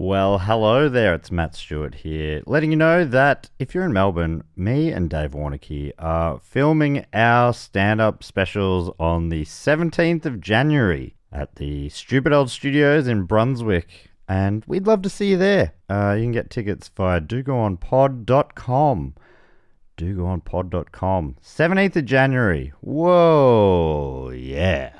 Well, hello there, it's Matt Stewart here, letting you know that if you're in Melbourne, me and Dave Warnicky are filming our stand-up specials on the 17th of January at the Stupid Old Studios in Brunswick, and we'd love to see you there. You can get tickets via dogoonpod.com. dogoonpod.com. 17th of January. Whoa, yeah.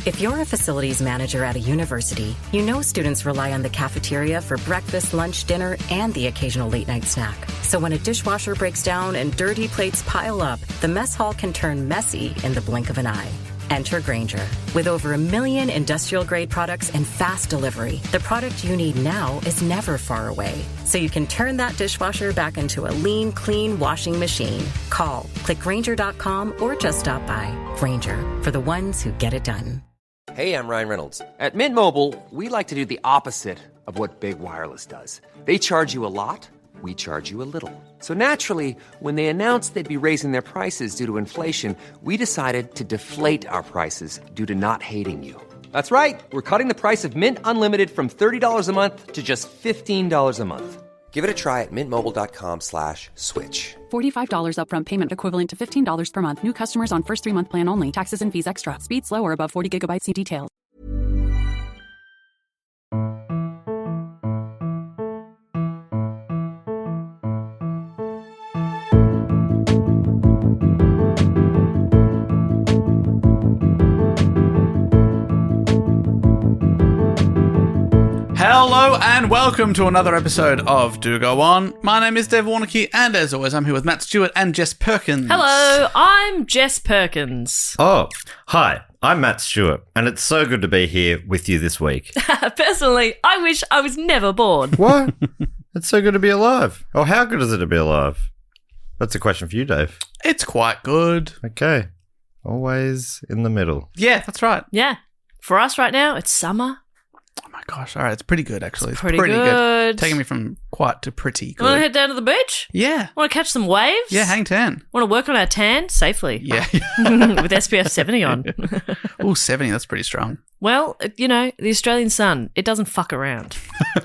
If you're a facilities manager at a university, you know students rely on the cafeteria for breakfast, lunch, dinner, and the occasional late-night snack. So when a dishwasher breaks down and dirty plates pile up, the mess hall can turn messy in the blink of an eye. Enter Grainger. With over 1 million industrial-grade products and fast delivery, the product you need now is never far away. So you can turn that dishwasher back into a lean, clean washing machine. Call, click Grainger.com, or just stop by. Grainger, for the ones who get it done. Hey, I'm Ryan Reynolds. At Mint Mobile, we like to do the opposite of what Big Wireless does. They charge you a lot, we charge you a little. So naturally, when they announced they'd be raising their prices due to inflation, we decided to deflate our prices due to not hating you. That's right. We're cutting the price of Mint Unlimited from $30 a month to just $15 a month. Give it a try at mintmobile.com/switch. $45 upfront payment equivalent to $15 per month. New customers on first 3-month plan only. Taxes and fees extra. Speed slower above 40 gigabytes. See details. Hello and welcome to another episode of Do Go On. My name is Dave Warnicky, and as always, I'm here with Matt Stewart and Jess Perkins. Hello, I'm Jess Perkins. Oh, hi, I'm Matt Stewart, and it's so good to be here with you this week. Personally, I wish I was never born. What? It's so good to be alive. Oh, how good is it to be alive? That's a question for you, Dave. It's quite good. Okay. Always in the middle. Yeah, that's right. Yeah. For us right now, it's summer. Oh my gosh, all right, it's pretty good actually. It's Pretty good. Taking me from quite to pretty good. Want to head down to the beach? Yeah. Want to catch some waves? Yeah, hang 10. Want to work on our tan safely? Yeah. With SPF 70 on. Oh, 70, that's pretty strong. Well, you know, the Australian sun, it doesn't fuck around.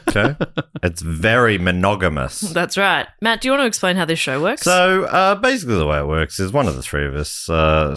Okay. It's very monogamous. That's right. Matt, do you want to explain how this show works? So basically the way it works is one of the three of us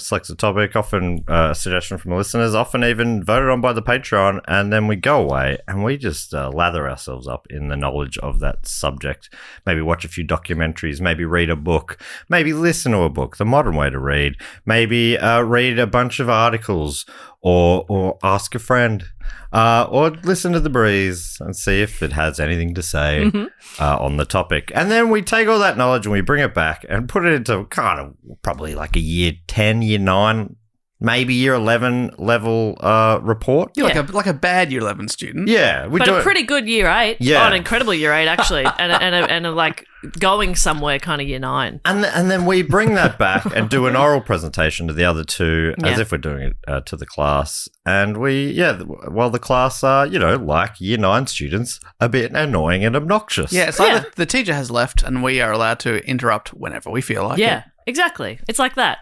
selects a topic, often a suggestion from the listeners, often even voted on by the Patreon, and then we go away and we just lather ourselves up in the knowledge of that subject. Maybe watch a few documentaries, maybe read a book, maybe listen to a book, the modern way to read, maybe read a bunch of articles, or ask a friend, or listen to The Breeze and see if it has anything to say on the topic. And then we take all that knowledge and we bring it back and put it into kind of probably like a year 10, year 9, maybe year 11 level report. You're like a bad year 11 student. Yeah. But a pretty good year 8. Yeah. Oh, an incredible year 8, actually. and a like going somewhere kind of year 9. And then we bring that back and do an oral presentation to the other two as if we're doing it to the class. And while the class are, like year 9 students, a bit annoying and obnoxious. Yeah, it's like the teacher has left and we are allowed to interrupt whenever we feel like it. Yeah, exactly. It's like that.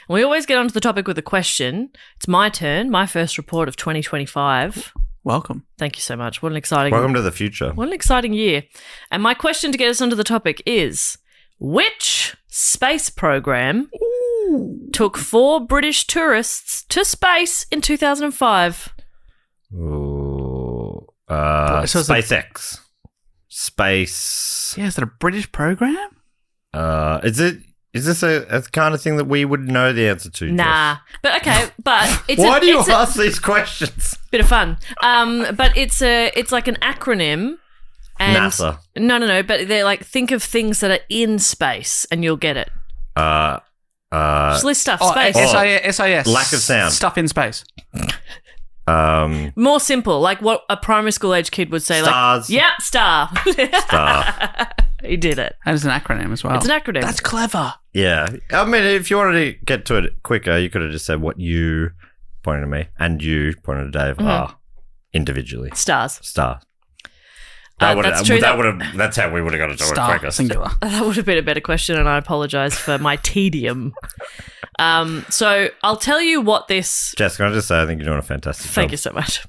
We always get onto the topic with a question. It's my turn, my first report of 2025. Welcome. Thank you so much. What an exciting Welcome to the future. What an exciting year. And my question to get us onto the topic is, which space program took 4 British tourists to space in 2005? Ooh, So it's SpaceX. Space. Yeah, is that a British program? Is this a kind of thing that we would know the answer to? Nah. Jess? But okay, but it's Why do you ask these questions? Bit of fun. But it's like an acronym. And NASA. No. But they're like, think of things that are in space, and you'll get it. Just list stuff. Space. SIS. Lack of sound. Stuff in space. More simple, like what a primary school age kid would say. Stars. Like, yep, star. Star. He did it. And it's an acronym as well. It's an acronym. That's clever. Yeah. I mean, if you wanted to get to it quicker, you could have just said what you pointed to me and you pointed to Dave are individually. Stars. Star. That's true. That's how we would have got to do it Star, quicker. singular. That would have been a better question, and I apologise for my tedium. So I'll tell you what this... Jess, can I just say I think you're doing a fantastic job. Thank you so much.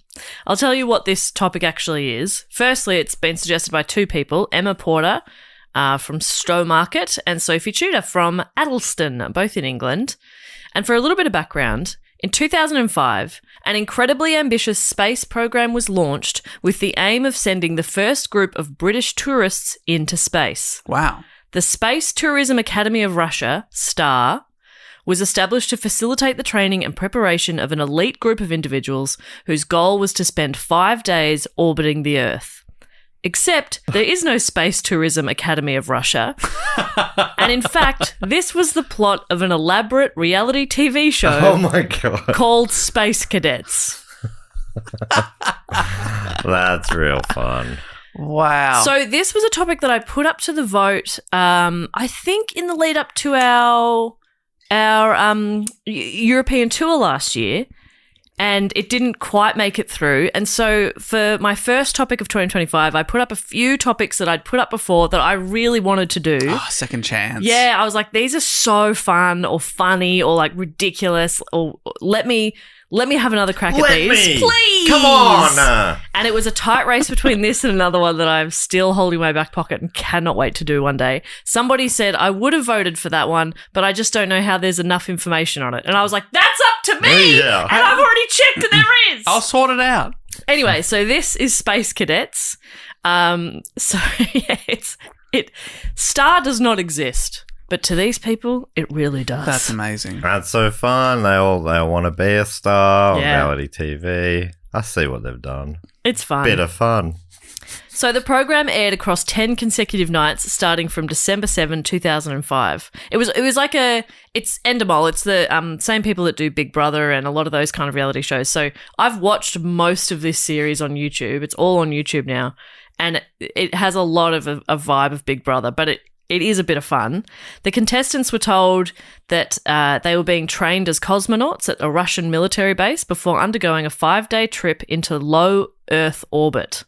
I'll tell you what this topic actually is. Firstly, it's been suggested by two people, Emma Porter from Stowmarket and Sophie Tudor from Addleston, both in England. And for a little bit of background, in 2005, an incredibly ambitious space program was launched with the aim of sending the first group of British tourists into space. Wow. The Space Tourism Academy of Russia, STAR, was established to facilitate the training and preparation of an elite group of individuals whose goal was to spend 5 days orbiting the Earth. Except there is no Space Tourism Academy of Russia. And in fact, this was the plot of an elaborate reality TV show Oh my God. called Space Cadets. That's real fun. Wow. So this was a topic that I put up to the vote, I think in the lead up to our European tour last year, and it didn't quite make it through. And so for my first topic of 2025, I put up a few topics that I'd put up before that I really wanted to do. Oh, second chance. Yeah, I was like, these are so fun or funny or like ridiculous, or let me have another crack at these. Please. Come on. And it was a tight race between this and another one that I'm still holding in my back pocket and cannot wait to do one day. Somebody said I would have voted for that one, but I just don't know how there's enough information on it. And I was like, that's up to me. Yeah. And I've already checked and there is. I'll sort it out. Anyway, so this is Space Cadets. So yeah, Star does not exist. But to these people, it really does. That's amazing. That's so fun. They all want to be a star on Yeah. reality TV. I see what they've done. It's fun. Bit of fun. So the program aired across 10 consecutive nights starting from December 7, 2005. It was like it's Endemol. It's the same people that do Big Brother and a lot of those kind of reality shows. So I've watched most of this series on YouTube. It's all on YouTube now. And it has a lot of a vibe of Big Brother, but it is a bit of fun. The contestants were told that they were being trained as cosmonauts at a Russian military base before undergoing a 5-day trip into low Earth orbit.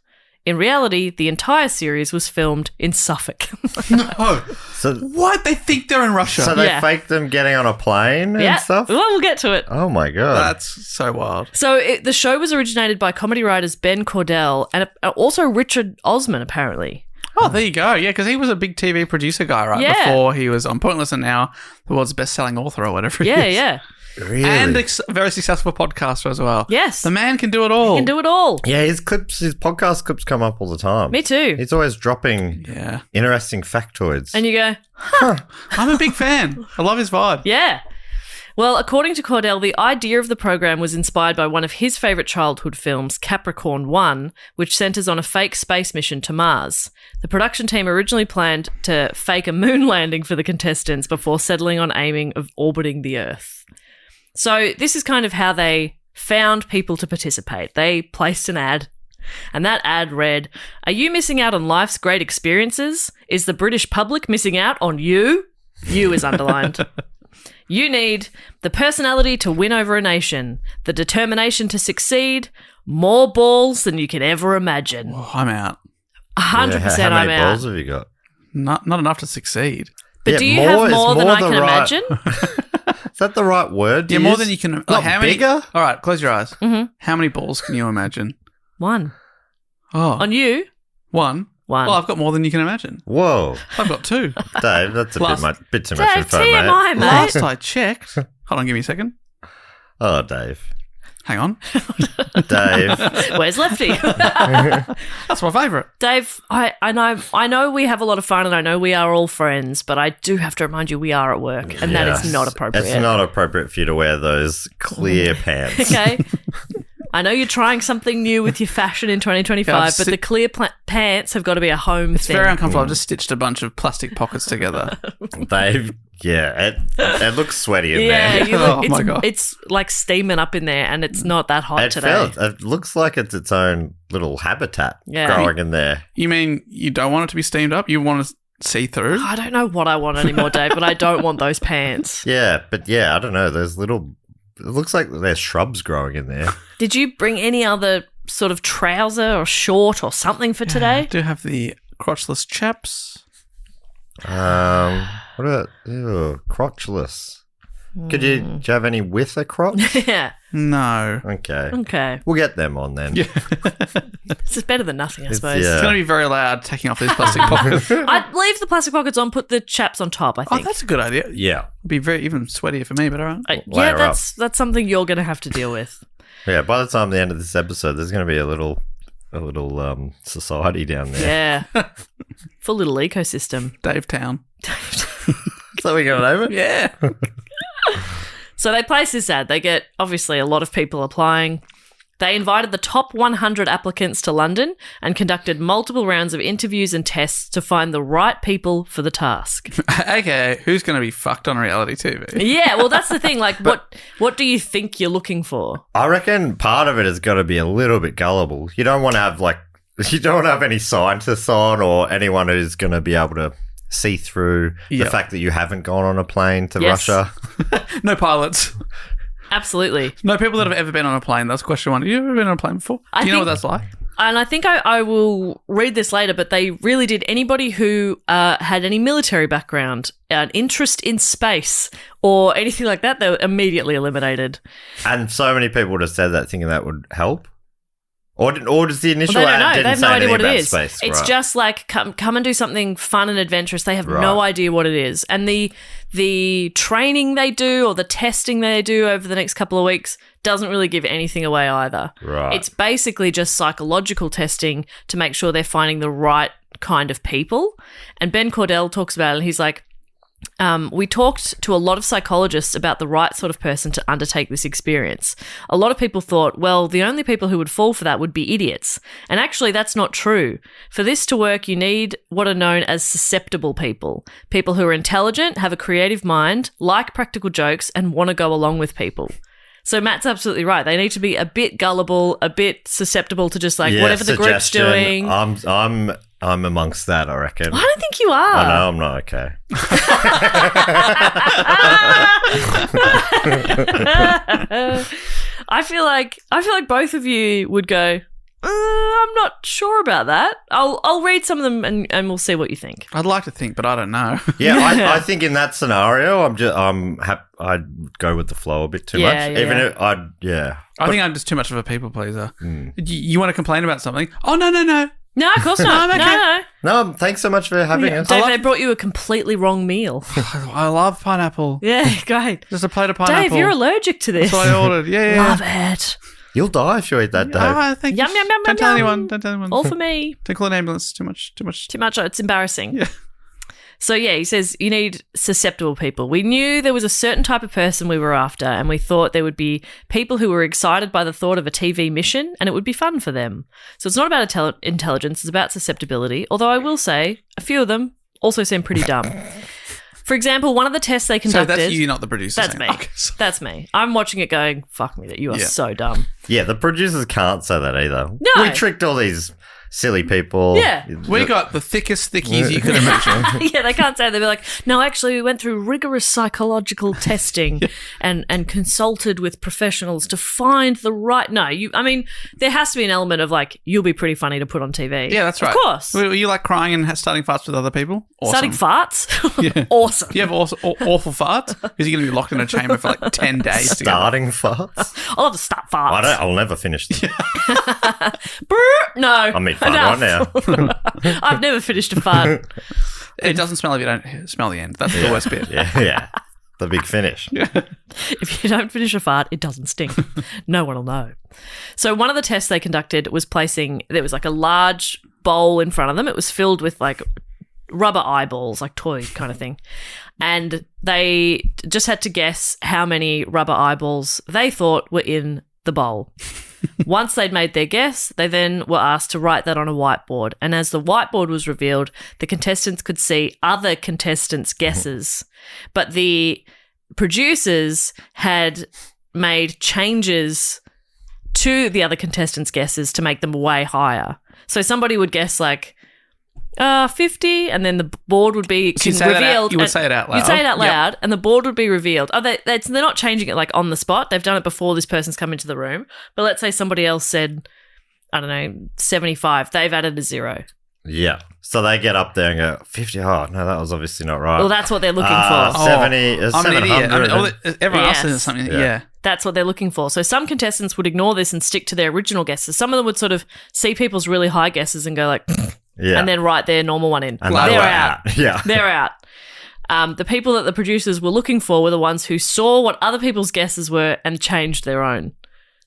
In reality, the entire series was filmed in Suffolk. No. So, What? They think they're in Russia. so they Yeah. faked them getting on a plane Yeah. and stuff? Well, we'll get to it. Oh my God. That's so wild. So the show was originated by comedy writers Ben Cordell and also Richard Osman, apparently. Oh, there you go. Yeah, because he was a big TV producer guy, right? Yeah. Before he was on Pointless and now the world's best-selling author or whatever he Yeah, is. yeah. Really? And very successful podcaster as well. Yes. The man can do it all. You can do it all. Yeah, his podcast clips come up all the time. Me too. He's always dropping Yeah. interesting factoids. And you go, I'm a big fan. I love his vibe. yeah. Well, according to Cordell, the idea of the program was inspired by one of his favourite childhood films, Capricorn 1, which centres on a fake space mission to Mars. The production team originally planned to fake a moon landing for the contestants before settling on aiming of orbiting the Earth. So this is kind of how they found people to participate. They placed an ad, and that ad read, "Are you missing out on life's great experiences? Is the British public missing out on you?" You is underlined. You need the personality to win over a nation, the determination to succeed, more balls than you could ever imagine. Oh, I'm out. 100% How I'm many out. balls have you got? Not enough to succeed. But Yeah, do you more have is more than more I the can right- imagine? Is that the right word? to Yeah, more use? than you can. Not how many? bigger? All right, close your eyes. Mm-hmm. How many balls can you imagine? One. Oh, On you? one. One. Well, I've got more than you can imagine. Whoa, I've got 2. Dave, that's a bit too much Dave, info, mate. TMI, mate. Last I checked. Hold on, give me a second. Oh, Dave. Hang on. Dave. Where's Lefty? That's my favourite. Dave, I know we have a lot of fun and I know we are all friends, but I do have to remind you we are at work and that is Yes. not appropriate. It's not appropriate for you to wear those clear pants. Okay. I know you're trying something new with your fashion in 2025, but the clear pants have got to be a home It's thing. very uncomfortable. I've just stitched a bunch of plastic pockets together. Dave, yeah, it looks sweaty in yeah, there. you look, Oh it's, my God. it's like steaming up in there and it's not that hot today. It looks like it's its own little habitat Yeah. growing in there. You mean you don't want it to be steamed up? You want to see through? I don't know what I want anymore, Dave, but I don't want those pants. Yeah, but I don't know. There's little. It looks like there's shrubs growing in there. Did you bring any other sort of trouser or short or something for today? I do have the crotchless chaps. What about crotchless? Do you have any with a crotch? Yeah. No. Okay. We'll get them on then. Yeah. This is better than nothing, I suppose. It's going to be very loud taking off these plastic pockets. I'd leave the plastic pockets on, put the chaps on top, I think. Oh, that's a good idea. Yeah. It'd be very even sweatier for me, but all right. Yeah, that's something you're going to have to deal with. Yeah, by the time the end of this episode, there's going to be a little society down there. Yeah. Full little ecosystem. Dave Town. So we got it over? Yeah. So they place this ad. They get, obviously, a lot of people applying. They invited the top 100 applicants to London and conducted multiple rounds of interviews and tests to find the right people for the task. Okay, who's going to be fucked on reality TV? Yeah, well, that's the thing. Like, what do you think you're looking for? I reckon part of it has got to be a little bit gullible. You don't want to have any scientists on or anyone who's going to be able to see through the fact that you haven't gone on a plane to Russia. No pilots. Absolutely. No people that have ever been on a plane. That's question one. Have you ever been on a plane before? Do you know what that's like? And I think I will read this later, but they really did. Anybody who had any military background, an interest in space, or anything like that, they were immediately eliminated. And so many people would have said that thinking that would help. Or does the initial ad didn't They have say no idea anything what about it is. space? It's right. just like come and do something fun and adventurous. They have no idea what it is. And the training they do or the testing they do over the next couple of weeks doesn't really give anything away either. Right. It's basically just psychological testing to make sure they're finding the right kind of people. And Ben Cordell talks about it, and he's like, we talked to a lot of psychologists about the right sort of person to undertake this experience. A lot of people thought, well, the only people who would fall for that would be idiots. And actually, that's not true. For this to work, you need what are known as susceptible people. People who are intelligent, have a creative mind, like practical jokes, and want to go along with people. So Matt's absolutely right. They need to be a bit gullible, a bit susceptible to just like whatever the group's doing. I'm amongst that, I reckon. I don't think you are. I know I'm not okay. I feel like both of you would go, I'm not sure about that. I'll read some of them and we'll see what you think. I'd like to think, but I don't know. Yeah, I think in that scenario, I'd go with the flow a bit too much. I think I'm just too much of a people pleaser. You want to complain about something? Oh, no. No, of course not. Okay. No, thanks so much for having us. Dave, they brought you a completely wrong meal. I love pineapple. Yeah, great. Just a plate of pineapple. Dave, you're allergic to this. That's what I ordered. Yeah. Love it. You'll die if you eat that, Dave. Oh, thank you. Yum, yum, yum, Don't tell yum. anyone. All for me. Don't call an ambulance. Too much. Too much. It's embarrassing. Yeah. So, yeah, he says you need susceptible people. We knew there was a certain type of person we were after, and we thought there would be people who were excited by the thought of a TV mission, and it would be fun for them. So it's not about intelligence, it's about susceptibility, although I will say a few of them also seem pretty dumb. For example, one of the tests they conducted... So that's you, not the producer. That's me. Okay, that's me. I'm watching it going, fuck me, that you are so dumb. Yeah, the producers can't say that either. No. We tricked all these silly people. Yeah. We got the thickest thickies you could imagine. Yeah, they can't say. They'll be like, no, actually, we went through rigorous psychological testing and consulted with professionals to find the right... No, there has to be an element of like, you'll be pretty funny to put on TV. Yeah, that's right. Of course. Were you like crying and starting farts with other people? Awesome. Starting farts? Yeah. Awesome. Do you have awful farts? Is he going to be locked in a chamber for like 10 days? Starting farts? I'll have to start farts. I'll never finish them. No. I mean, fart right now. I've never finished a fart. It doesn't smell if you don't smell the end. That's the worst bit. Yeah. The big finish. If you don't finish a fart, it doesn't stink. No one will know. So one of the tests they conducted was there was like a large bowl in front of them. It was filled with like rubber eyeballs, like toy kind of thing. And they just had to guess how many rubber eyeballs they thought were in the bowl. Once they'd made their guess, they then were asked to write that on a whiteboard. And as the whiteboard was revealed, the contestants could see other contestants' guesses. But the producers had made changes to the other contestants' guesses to make them way higher. So somebody would guess like 50, and then the board would be revealed. You would say it out loud. You'd say it out loud, and the board would be revealed. They're not changing it like on the spot. They've done it before this person's come into the room. But let's say somebody else said I don't know, 75. They've added a 0. Yeah. So they get up there and go, 50. Oh, no, that was obviously not right. Well, that's what they're looking for. 70. I'm an idiot. Everyone else Yes. says something. Yeah. That's what they're looking for. So some contestants would ignore this and stick to their original guesses. Some of them would sort of see people's really high guesses and go like, Yeah. and then write their normal one in. And they're they were out. Yeah. They're out. The people that the producers were looking for were the ones who saw what other people's guesses were and changed their own.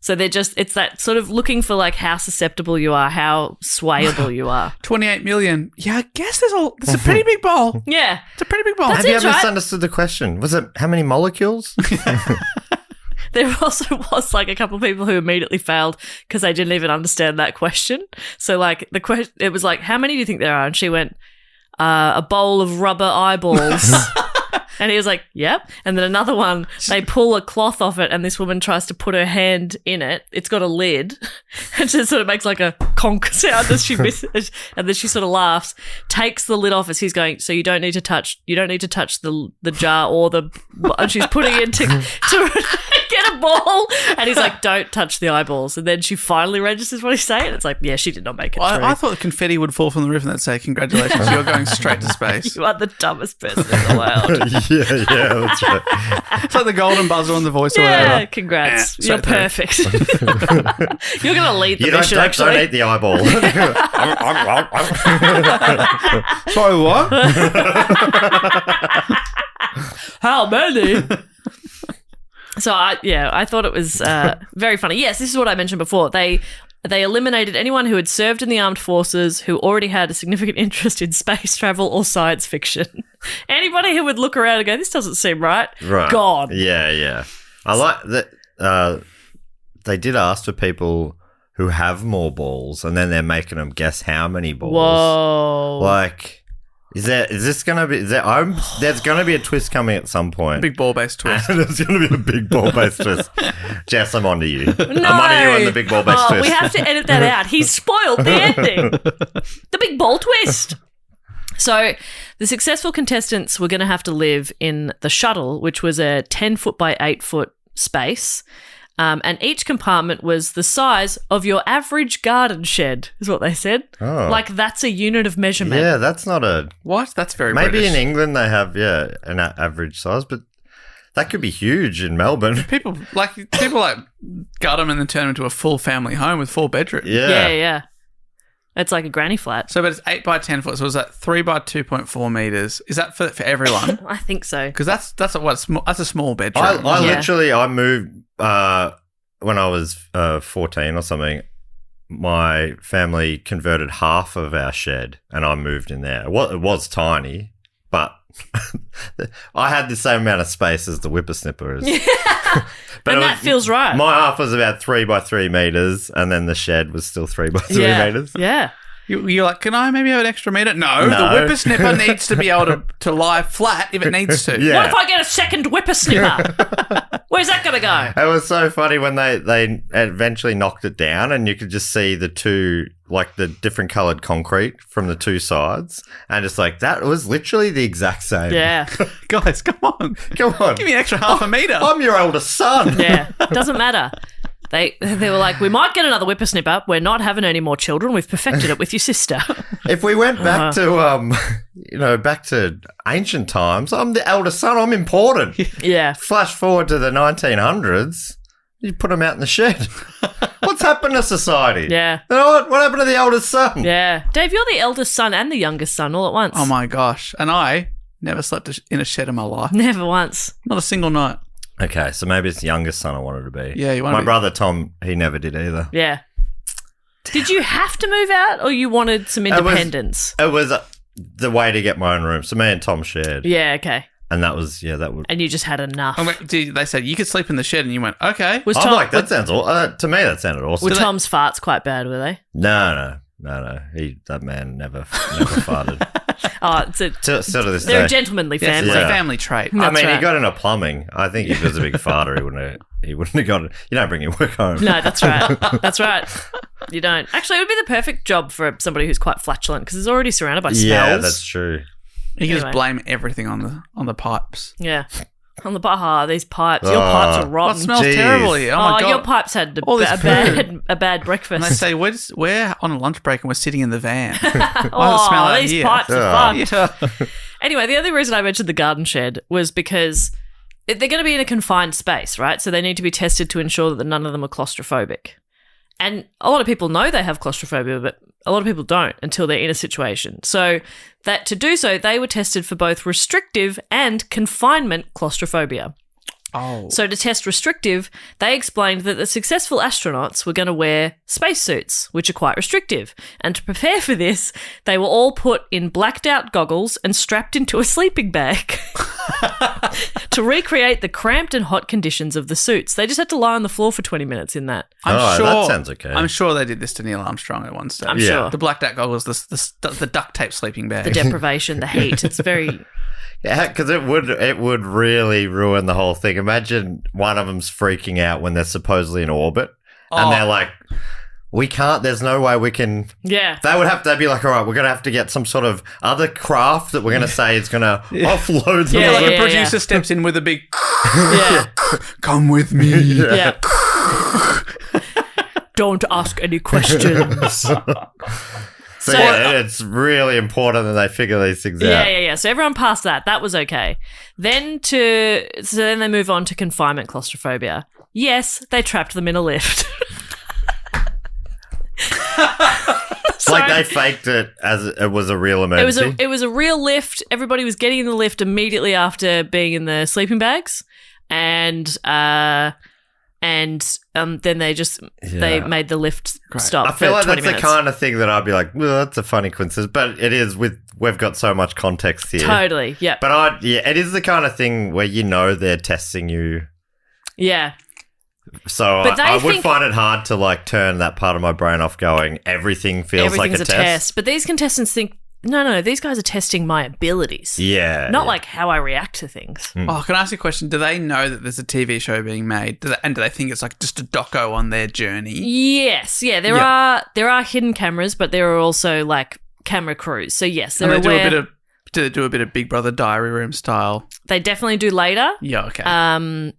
So they're just, it's that sort of looking for like how susceptible you are, how swayable you are. 28 million. Yeah, I guess there's a pretty big bowl. Yeah. It's a pretty big bowl. That's Have you it, ever right? misunderstood the question? Was it how many molecules? There also was like a couple of people who immediately failed because they didn't even understand that question. So like the question, it was like, how many do you think there are? And she went, a bowl of rubber eyeballs. And he was like, yep. And then another one, they pull a cloth off it and this woman tries to put her hand in it. It's got a lid. And she sort of makes like a conk sound as she misses. And then she sort of laughs, takes the lid off as he's going, so you don't need to touch the jar or the, and she's putting it to get a ball. And he's like, don't touch the eyeballs. And then she finally registers what he's saying. It's like, yeah, she did not make it through. I thought confetti would fall from the roof and they'd say, congratulations, you're going straight to space. You are the dumbest person in the world. yeah, that's right. It's like the golden buzzer on the voice or Yeah, whatever. congrats. Yeah, You're straight perfect. You're going to lead the mission, don't actually. eat the eyeball. Sorry, what? How many? So, I thought it was very funny. Yes, this is what I mentioned before. They eliminated anyone who had served in the armed forces who already had a significant interest in space travel or science fiction. Anybody who would look around and go, this doesn't seem right, gone. Yeah. I like that they did ask for people who have more balls and then they're making them guess how many balls. Whoa. Like, there's going to be a twist coming at some point. Big ball-based twist. There's going to be a big ball-based twist. Jess, I'm on to you. No. I'm on to you on the big ball-based twist. We have to edit that out. He spoiled the ending. The big ball twist. So the successful contestants were going to have to live in the shuttle, which was a 10-foot by 8-foot space. And each compartment was the size of your average garden shed, is what they said. Oh. Like, that's a unit of measurement. Yeah, that's not a... What? That's very Maybe British. in England they have, an average size, but that could be huge in Melbourne. People gut them and then turn them into a full family home with 4 bedrooms. Yeah. It's like a granny flat. So, but it's 8 by 10 foot. So is that 3 by 2.4 meters? Is that for everyone? I think so. Because that's a small bedroom. I moved when I was 14 or something. My family converted half of our shed, and I moved in there. It was tiny, but I had the same amount of space as the whippersnippers. But and that feels right. My half was about 3 by 3 meters, and then the shed was still 3 by 3 meters. Yeah. You're like, can I maybe have an extra meter? No. The whippersnipper needs to be able to lie flat if it needs to. Yeah. What if I get a second whippersnipper? Where's that going to go? It was so funny when they eventually knocked it down and you could just see the two, like the different coloured concrete from the two sides. And it's like, that was literally the exact same. Yeah. Guys, come on. Come on. Give me an extra half a meter. I'm your oldest son. Yeah. Doesn't matter. They were like, we might get another whippersnipper. We're not having any more children. We've perfected it with your sister. If we went back to, back to ancient times, I'm the eldest son. I'm important. Yeah. Flash forward to the 1900s, you put them out in the shed. What's happened to society? Yeah. You know what happened to the eldest son? Yeah. Dave, you're the eldest son and the youngest son all at once. Oh, my gosh. And I never slept in a shed in my life. Never once. Not a single night. Okay, so maybe it's the youngest son I wanted to be. Yeah, you want to My be. brother Tom, he never did either. Yeah. Did you have to move out or you wanted some independence? It was the way to get my own room. So me and Tom shared. Yeah, okay. And that was, that would... And you just had enough. They said you could sleep in the shed and you went, okay. Was I'm Tom, like, that sounds... to me, that sounded awesome. were Tom's farts quite bad, were they? No. That man never farted. Oh, it's Still to this they're day. a gentlemanly Yes, family. it's a Yeah. family trait. I mean, right. he got into plumbing. I think if he was a big farter, he wouldn't have got it. You don't bring your work home. No, that's right. That's right. You don't. Actually, it would be the perfect job for somebody who's quite flatulent because it's already surrounded by smells. Yeah, that's true. You can Anyway. just blame everything on the pipes. Yeah. On the bar, these pipes. Your pipes are rotten. It smells Jeez. terrible here. Oh, my God. Your pipes had All this a bad breakfast. And they say, we're on a lunch break and we're sitting in the van. Why does it smell Oh, out these here? pipes are fucked. Yeah. Anyway, the only reason I mentioned the garden shed was because they're going to be in a confined space, right? So they need to be tested to ensure that none of them are claustrophobic. And a lot of people know they have claustrophobia, but a lot of people don't until they're in a situation. So that to do so, they were tested for both restrictive and confinement claustrophobia. Oh. So to test restrictive, they explained that the successful astronauts were going to wear spacesuits, which are quite restrictive. And to prepare for this, they were all put in blacked out goggles and strapped into a sleeping bag to recreate the cramped and hot conditions of the suits. They just had to lie on the floor for 20 minutes in that. I'm sure that sounds okay. I'm sure they did this to Neil Armstrong at one stage. I'm sure. The blacked out goggles, the duct tape sleeping bag. The deprivation, the heat. It's very... Yeah, because it would really ruin the whole thing. Imagine one of them's freaking out when they're supposedly in orbit, and they're like, "We can't. There's no way we can." Yeah. They'd be like, "All right, we're gonna have to get some sort of other craft that we're gonna say is gonna offload them." Yeah, Like yeah, a producer steps in with a big, Yeah. come with me. Yeah. Don't ask any questions. So yeah, it's really important that they figure these things out. Yeah. So everyone passed that. That was okay. Then they move on to confinement claustrophobia. Yes, they trapped them in a lift. Like they faked it as it was a real emergency. It was a real lift. Everybody was getting in the lift immediately after being in the sleeping bags, and then they made the lift stop. I feel for like 20 that's minutes. the kind of thing that I'd be like, well, that's a funny coincidence, but it is we've got so much context here. Totally, yeah. But it is the kind of thing where they're testing you. Yeah. So But I they would think- find it hard to like turn that part of my brain off going, everything feels like Everything's a test. But these contestants think, no, these guys are testing my abilities. Yeah. Not like how I react to things. Oh, can I ask you a question? Do they know that there's a TV show being made? Do they think it's like just a doco on their journey? Yes, yeah. There are hidden cameras, but there are also like camera crews. So yes, they're And aware. do they do a bit of Big Brother diary room style? They definitely do later. Yeah, okay.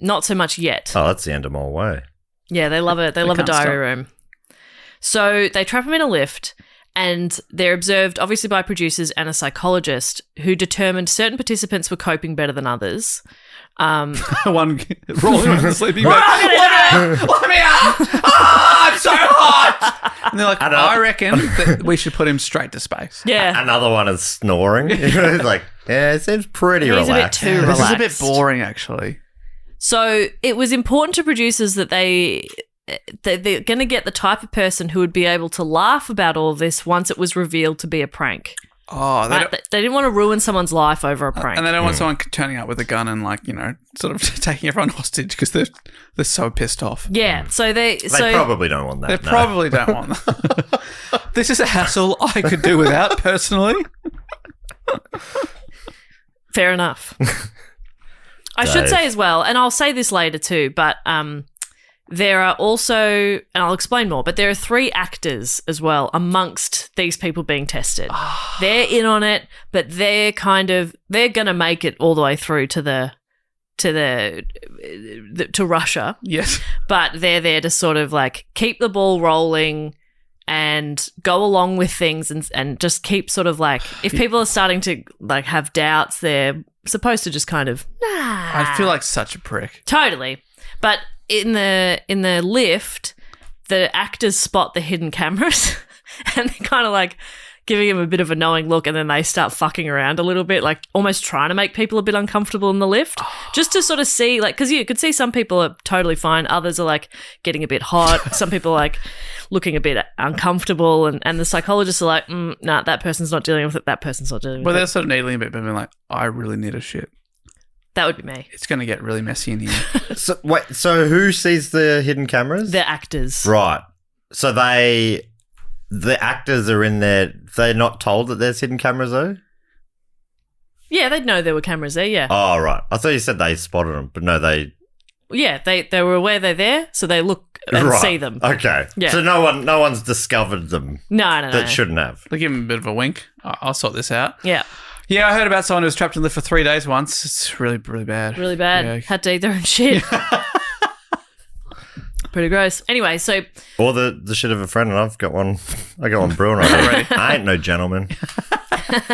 Not so much yet. Oh, that's the end of my way. Yeah, they love it. They love a can't diary stop. room. So they trap them in a lift, and they're observed obviously by producers and a psychologist who determined certain participants were coping better than others. One rolling in the sleeping bag. Let me out! Oh, I'm so hot! And they're like, I reckon that we should put him straight to space. Yeah. Another one is snoring. It's like, yeah, it seems pretty He's relaxed. a bit too This relaxed. is a bit boring, actually. So it was important to producers that they're going to get the type of person who would be able to laugh about all of this once it was revealed to be a prank. Oh, Right? They didn't want to ruin someone's life over a prank. and they don't want someone turning up with a gun and sort of taking everyone hostage because they're so pissed off. Yeah, so They probably don't want that. They no. probably don't want that. This is a hassle I could do without personally. Fair enough. I should say as well, and I'll say this later too, but there are also, and I'll explain more, but there are 3 actors as well amongst these people being tested. They're in on it, but they're going to make it all the way through to Russia. Yes. But they're there to sort of like keep the ball rolling and go along with things and just keep sort of like, if people are starting to like have doubts, they're supposed to just kind of, I feel like such a prick. Totally. But in the lift, the actors spot the hidden cameras and they're kind of like giving him a bit of a knowing look, and then they start fucking around a little bit, like almost trying to make people a bit uncomfortable in the lift, just to sort of see, like, because you could see some people are totally fine, others are like getting a bit hot, some people are like looking a bit uncomfortable, and the psychologists are like, nah, that person's not dealing with it, that person's not dealing with Well, it. they're sort of needling a bit, but being like, I really need a shit. That would be me. It's going to get really messy in here. So who sees the hidden cameras? The actors. Right. So the actors are in there. They're not told that there's hidden cameras though? Yeah, they'd know there were cameras there, yeah. Oh, right. I thought you said they spotted them, but no, they... Yeah, they were aware they're there, so they look and Right. see them. Okay. Yeah. So no one's discovered them No. that shouldn't have. They give him a bit of a wink. I'll sort this out. Yeah. Yeah, I heard about someone who was trapped in the lift for 3 days once. It's really, really bad. Really bad. Yeah. Had to eat their own shit. Pretty gross. Anyway, so Or the shit of a friend, and I've got one. I got one brewing already. I ain't no gentleman.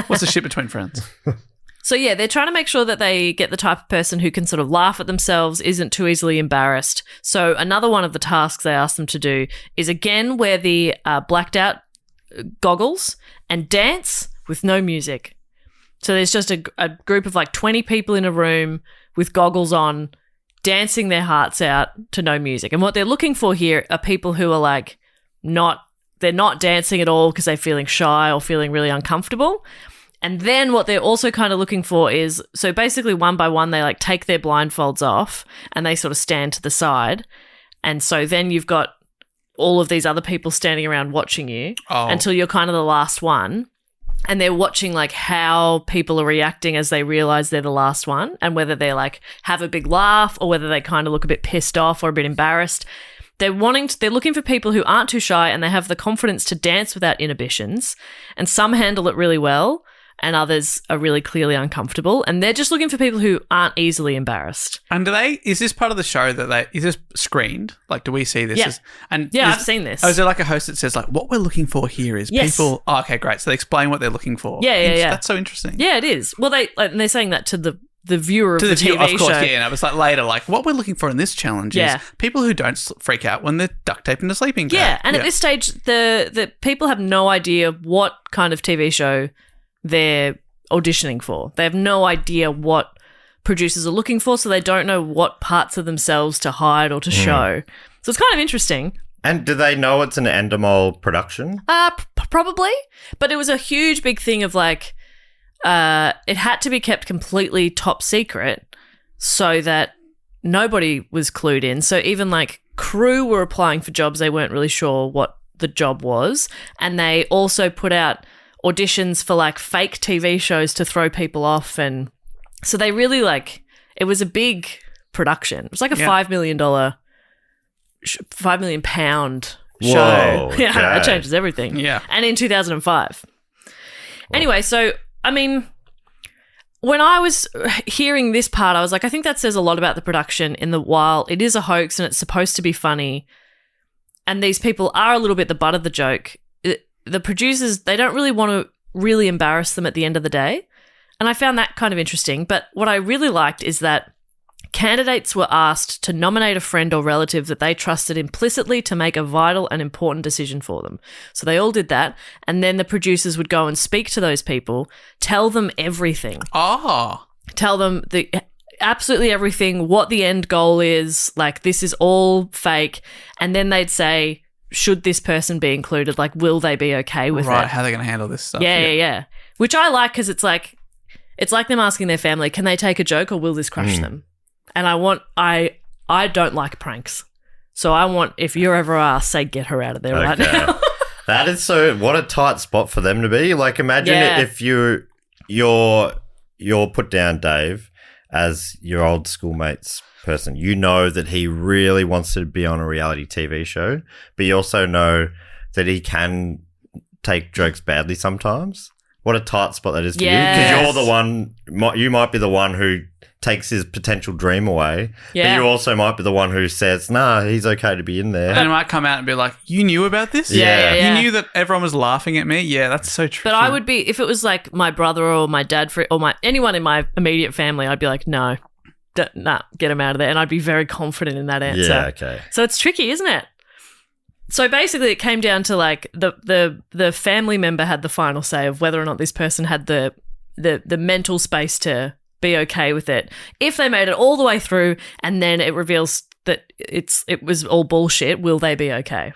What's the shit between friends? So, yeah, they're trying to make sure that they get the type of person who can sort of laugh at themselves, isn't too easily embarrassed. So another one of the tasks they asked them to do is, again, wear the blacked out goggles and dance with no music. So there's just a group of like 20 people in a room with goggles on, dancing their hearts out to no music. And what they're looking for here are people who are like they're not dancing at all because they're feeling shy or feeling really uncomfortable. And then what they're also kind of looking for is, so basically one by one, they like take their blindfolds off and they sort of stand to the side. And so then you've got all of these other people standing around watching you until you're kind of the last one. And they're watching like how people are reacting as they realize they're the last one, and whether they like have a big laugh or whether they kind of look a bit pissed off or a bit embarrassed. They're looking for people who aren't too shy and they have the confidence to dance without inhibitions, and some handle it really well and others are really clearly uncomfortable, and they're just looking for people who aren't easily embarrassed. And is this part of the show is this screened? Like, do we see this? Yeah. I've seen this. Oh, is there like a host that says like, what we're looking for here is people? Oh, okay, great. So they explain what they're looking for. Yeah. That's so interesting. Yeah, it is. Well, they're saying that to the viewer of the TV show. Of course, yeah. And it was like later, like what we're looking for in this challenge is people who don't freak out when they're duct taped in a sleeping bag. Yeah, and at this stage, the people have no idea what kind of TV show they're auditioning for. They have no idea what producers are looking for, so they don't know what parts of themselves to hide or to show. So it's kind of interesting. And do they know it's an Endemol production? Probably, but it was a huge big thing of like, it had to be kept completely top secret so that nobody was clued in. So even like crew were applying for jobs, they weren't really sure what the job was, and they also put out auditions for like fake TV shows to throw people off, and so they really like, it was a big production. It was like a £5 million, £5 million show. Whoa, Yeah, okay. that changes everything. Yeah, and in 2005. Anyway, so I mean, when I was hearing this part, I was like, I think that says a lot about the production. In the while it is a hoax and it's supposed to be funny, and these people are a little bit the butt of the joke, the producers, they don't really want to really embarrass them at the end of the day. And I found that kind of interesting. But what I really liked is that candidates were asked to nominate a friend or relative that they trusted implicitly to make a vital and important decision for them. So they all did that. And then the producers would go and speak to those people, tell them everything. Tell them absolutely everything, what the end goal is, like this is all fake. And then they'd say, should this person be included? Like, will they be okay with it? Right, how are they going to handle this stuff? Yeah. Which I like, because it's like them asking their family, can they take a joke or will this crush them? And I don't like pranks. So I want, if you're ever asked, say, get her out of there right now. That is what a tight spot for them to be. Like, imagine if you're put down, Dave, as your old schoolmate's person. You know that he really wants to be on a reality TV show, but you also know that he can take jokes badly sometimes. What a tight spot that is for you, because you're the one. You might be the one who takes his potential dream away, but you also might be the one who says, "Nah, he's okay to be in there." And it might come out and be like, "You knew about this? Yeah. You knew that everyone was laughing at me? Yeah, that's so true." But I would be, if it was like my brother or my dad or anyone in my immediate family, I'd be like, no. Nah, get him out of there. And I'd be very confident in that answer. Yeah, okay. So it's tricky, isn't it? So basically it came down to like the family member had the final say of whether or not this person had the mental space to be okay with it. If they made it all the way through and then it reveals that it was all bullshit, will they be okay?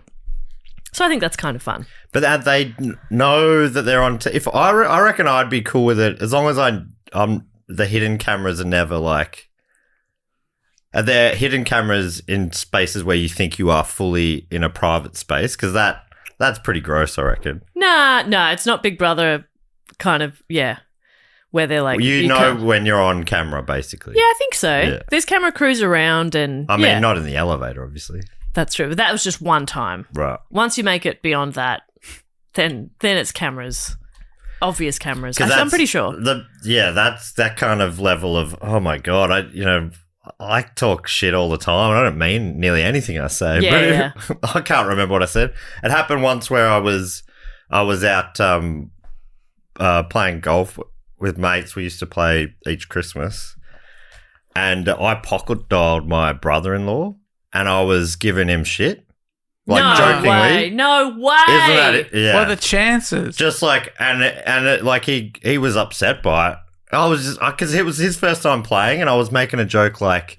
So I think that's kind of fun. But that they know that they're on. If I reckon I'd be cool with it as long as the hidden cameras are never like. Are there hidden cameras in spaces where you think you are fully in a private space? Because that's pretty gross, I reckon. Nah, it's not Big Brother kind of, where they're like... You know when you're on camera, basically. Yeah, I think so. Yeah. There's camera crews around and... I mean, not in the elevator, obviously. That's true, but that was just one time. Right. Once you make it beyond that, then it's cameras obvious cameras. 'Cause I'm pretty sure. That's that kind of level of, oh my God, I talk shit all the time. I don't mean nearly anything I say. Yeah, I can't remember what I said. It happened once where I was out playing golf with mates. We used to play each Christmas, and I pocket dialed my brother-in-law, and I was giving him shit, like jokingly. No way. Isn't that it? Yeah. What are the chances? Just like, like he was upset by it. I was just, because it was his first time playing, and I was making a joke like,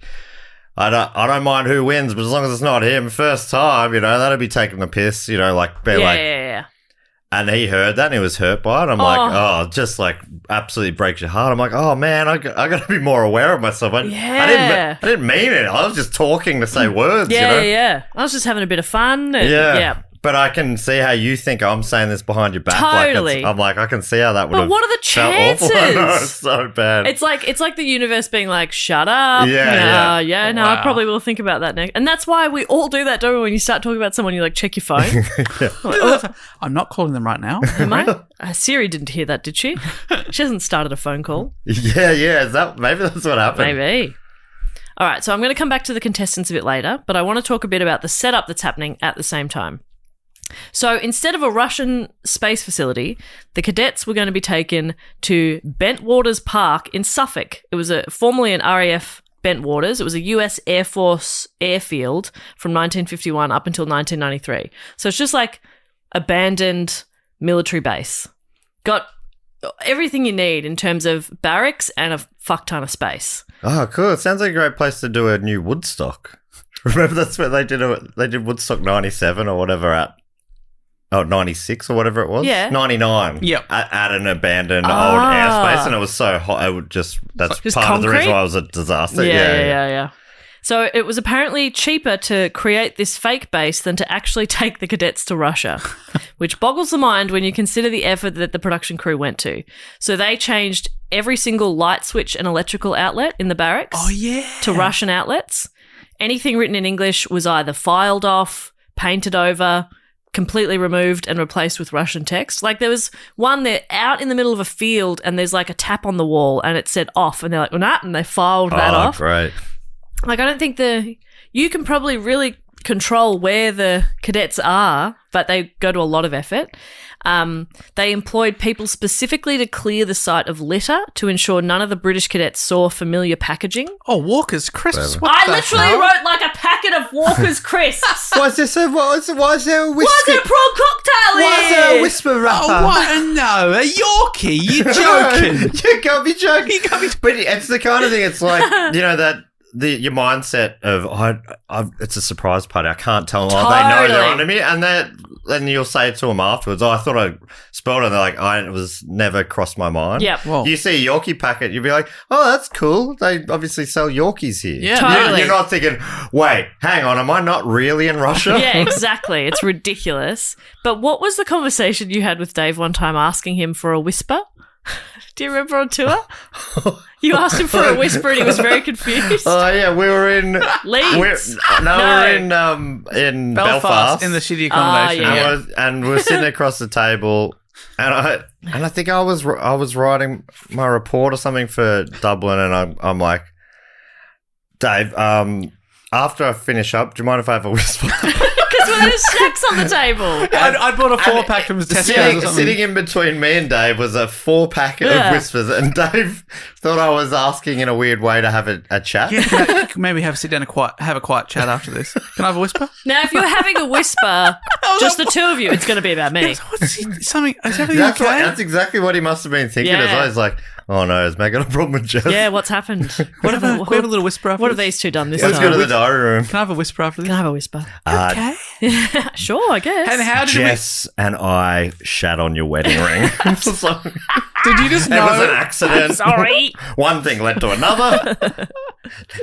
I don't mind who wins, but as long as it's not him, first time, that'd be taking the piss, Yeah. And he heard that and he was hurt by it. I'm like, just like absolutely breaks your heart. I'm like, oh man, I got to be more aware of myself. I didn't mean it. I was just talking to say words. Yeah. I was just having a bit of fun. Yeah. But I can see how you think I'm saying this behind your back. Totally. I'm like, I can see how that would have. But what are the chances? It's so bad. It's like the universe being like, shut up. Yeah. I probably will think about that next. And that's why we all do that, don't we? When you start talking about someone, you like check your phone. I'm not calling them right now. Am I? Siri didn't hear that, did she? She hasn't started a phone call. Yeah. Maybe that's what happened. Maybe. All right, so I'm going to come back to the contestants a bit later, but I want to talk a bit about the setup that's happening at the same time. So instead of a Russian space facility, the cadets were going to be taken to Bentwaters Park in Suffolk. It was formerly an RAF Bentwaters. It was a US Air Force airfield from 1951 up until 1993. So it's just like abandoned military base. Got everything you need in terms of barracks and a fuck ton of space. Oh, cool. It sounds like a great place to do a new Woodstock. Remember that's where they did Woodstock 97 or whatever at 96 or whatever it was? Yeah. 99. Yep. At an abandoned old airspace, and it was so hot. That's just part concrete? of the reason why it was a disaster. Yeah. So it was apparently cheaper to create this fake base than to actually take the cadets to Russia, which boggles the mind when you consider the effort that the production crew went to. So they changed every single light switch and electrical outlet in the barracks to Russian outlets. Anything written in English was either filed off, painted over, completely removed and replaced with Russian text. Like there was one there out in the middle of a field and there's like a tap on the wall and it said off and they're like, well, nah, and they filed that off. Great. Like I don't think you can probably really control where the cadets are, but they go to a lot of effort. They employed people specifically to clear the site of litter to ensure none of the British cadets saw familiar packaging. Oh, Walker's crisps. I literally wrote like a packet of Walker's crisps. Why is there a whisper? Why is there a prawn cocktail here? Why is there a whisper wrapper? Oh, what? No, a Yorkie. You're joking. You can't be joking. But it's the kind of thing, it's like, your mindset of, it's a surprise party. I can't tell them. Totally. They know they're under me. And then you'll say it to them afterwards. I thought I spelled it. And they're like, it was never crossed my mind. Yep. Whoa. You see a Yorkie packet, you'll be like, oh, that's cool. They obviously sell Yorkies here. Yeah. Totally. You're not thinking, wait, hang on, am I not really in Russia? Yeah, exactly. It's ridiculous. But what was the conversation you had with Dave one time asking him for a whisper? Do you remember on tour? You asked him for a whisper and he was very confused. Oh, yeah, we were in... Leeds. We were in Belfast. In the shitty accommodation. Yeah. And we're sitting across the table and I think I was writing my report or something for Dublin and I'm like, Dave, after I finish up, do you mind if I have a whisper? Because there's snacks on the table. I bought a 4-pack from Tesco's or something. Sitting in between me and Dave was a 4-pack of whispers, and Dave thought I was asking in a weird way to have a chat. Yeah, maybe sit down and have a quiet chat after this. Can I have a whisper? Now, if you're having a whisper, just the two of you, it's going to be about me. Is everything okay? That's exactly what he must have been thinking as well. He's like, oh no, has Meg got a problem with Jess? Yeah, what's happened? We have a little whisper after What have this? these two done this Let's time? go to the diary room. Can I have a whisper after this? Can I have a whisper? Okay. Sure, I guess. And how did Jess and I shat on your wedding ring. did you just know? It was an accident. Sorry. One thing led to another.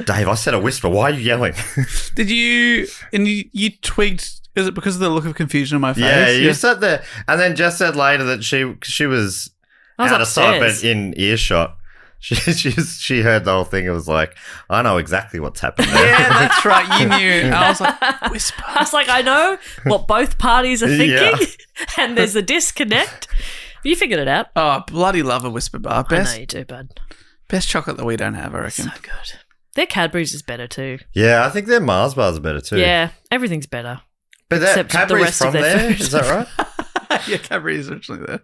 Dave, I said a whisper. Why are you yelling? Did you? And you twigged. Is it because of the look of confusion on my face? Yeah, you sat there. And then Jess said later that she was out of sight but in earshot. She heard the whole thing. It was like, I know exactly what's happened there. Yeah, that's right. You knew. And I was like, whisper. I was like, I know what both parties are thinking, and there's a disconnect. You figured it out. Oh, bloody love a Whisper bar. I know you do, bud. Best chocolate that we don't have, I reckon. So good. Their Cadbury's is better too. Yeah, I think their Mars bars are better too. Yeah, everything's better. But that Except the Cadbury's rest of from their there, food. is that right? Yeah, Cadbury is originally there.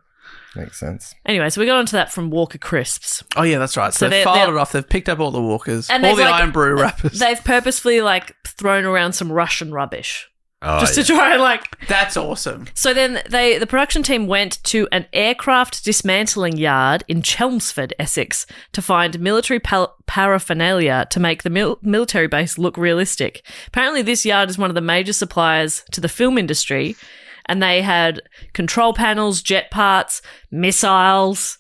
Makes sense. Anyway, so we got onto that from Walker Crisps. Oh, yeah, that's right. So So they've they're- filed it off. They've picked up all the Walkers, And all they've, the like- Iron Brew wrappers. They've purposefully thrown around some Russian rubbish Oh, just yeah. to try and That's awesome. So then the production team went to an aircraft dismantling yard in Chelmsford, Essex, to find military paraphernalia to make the military base look realistic. Apparently, this yard is one of the major suppliers to the film industry, and they had control panels, jet parts, missiles,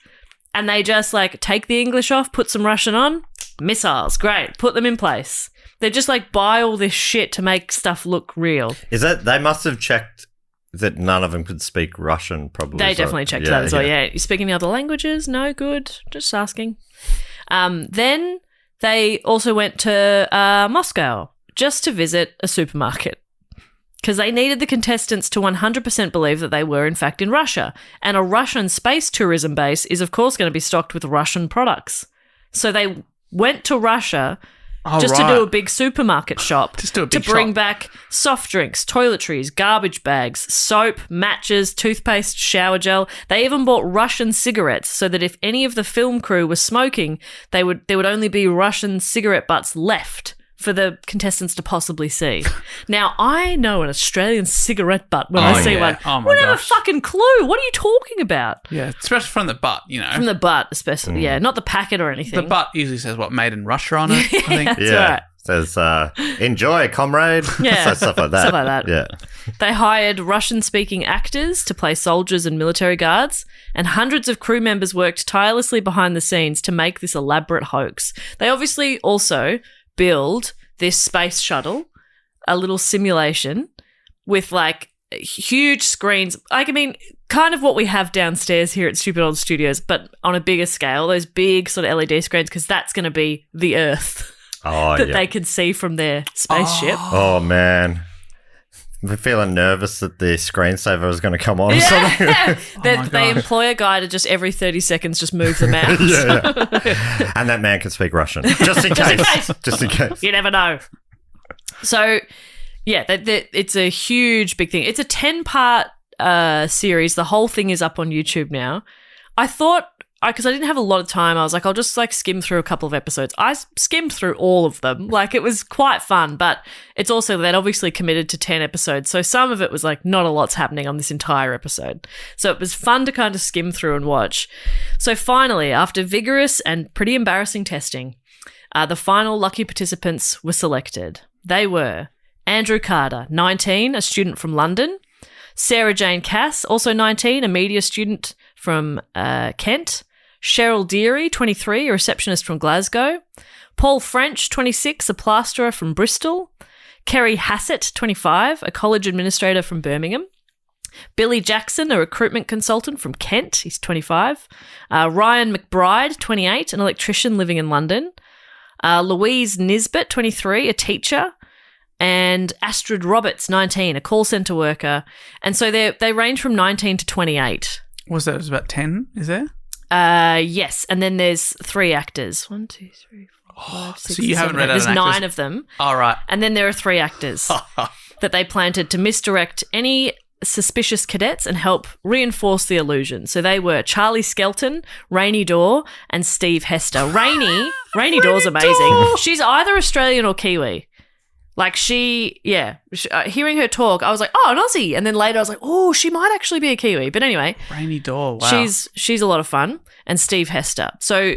and they just take the English off, put some Russian on, missiles, great, put them in place. They just buy all this shit to make stuff look real. Is that they must have checked that none of them could speak Russian? Probably They definitely checked that as well. Yeah, you speak any other languages? No, good. Just asking. Then they also went to Moscow just to visit a supermarket because they needed the contestants to 100% believe that they were in fact in Russia, and a Russian space tourism base is of course going to be stocked with Russian products. So they went to Russia. To do a big supermarket shop. Just do a big to bring shop. back soft drinks, toiletries, garbage bags, soap, matches, toothpaste, shower gel. They even bought Russian cigarettes so that if any of the film crew was smoking, there would only be Russian cigarette butts left for the contestants to possibly see. Now, I know an Australian cigarette butt when I see yeah. one. Oh, my Wouldn't have a gosh. fucking clue. What are you talking about? Yeah, especially from the butt, you know. From the butt, especially. Yeah, not the packet or anything. The butt usually says, made in Russia on it, I think. That's Yeah. right. Says, enjoy, comrade. Yeah. So stuff like that. Stuff like that. Yeah. They hired Russian-speaking actors to play soldiers and military guards, and hundreds of crew members worked tirelessly behind the scenes to make this elaborate hoax. They obviously also build this space shuttle, a little simulation with huge screens. Kind of what we have downstairs here at Stupid Old Studios, but on a bigger scale, those big sort of LED screens, because that's going to be the Earth Oh, that yeah. they could see from their spaceship. Oh, man. I'm feeling nervous that the screensaver is going to come on or something. They employ a guy to just every 30 seconds just move the mouse. Yeah. And that man can speak Russian. Just in case. Just in case. You never know. So, yeah, it's a huge, big thing. It's a 10-part series. The whole thing is up on YouTube now. I thought, because I didn't have a lot of time, I was like, I'll just skim through a couple of episodes. I skimmed through all of them. It was quite fun, but it's also they'd obviously committed to 10 episodes. So some of it was not a lot's happening on this entire episode. So it was fun to kind of skim through and watch. So finally, after vigorous and pretty embarrassing testing, the final lucky participants were selected. They were Andrew Carter, 19, a student from London. Sarah Jane Cass, also 19, a media student from Kent. Cheryl Deary, 23, a receptionist from Glasgow. Paul French, 26, a plasterer from Bristol. Kerry Hassett, 25, a college administrator from Birmingham. Billy Jackson, a recruitment consultant from Kent. He's 25. Ryan McBride, 28, an electrician living in London. Louise Nisbet, 23, a teacher. And Astrid Roberts, 19, a call centre worker. And so they range from 19 to 28. Was about 10, is there? Yes. And then there's 3 actors. 1, 2, 3, 4, 5, 6, so you haven't 7, read 8. out There's an 9 actors? of them. All right. And then there are 3 actors that they planted to misdirect any suspicious cadets and help reinforce the illusion. So they were Charlie Skelton, Rainey Daw, and Steve Hester. Rainey Daw's amazing. She's either Australian or Kiwi. Hearing her talk, I was like, oh, an Aussie. And then later I was like, oh, she might actually be a Kiwi. But anyway. Rainy Door, wow. She's a lot of fun. And Steve Hester. So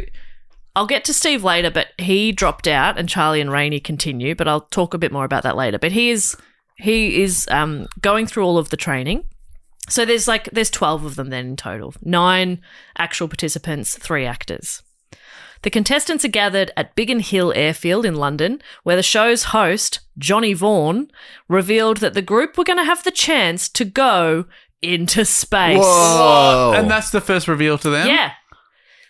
I'll get to Steve later, but he dropped out and Charlie and Rainey continue, but I'll talk a bit more about that later. But he is going through all of the training. So there's 12 of them then in total. 9 actual participants, 3 actors. The contestants are gathered at Biggin Hill Airfield in London, where the show's host, Johnny Vaughan, revealed that the group were going to have the chance to go into space. Whoa. And that's the first reveal to them? Yeah.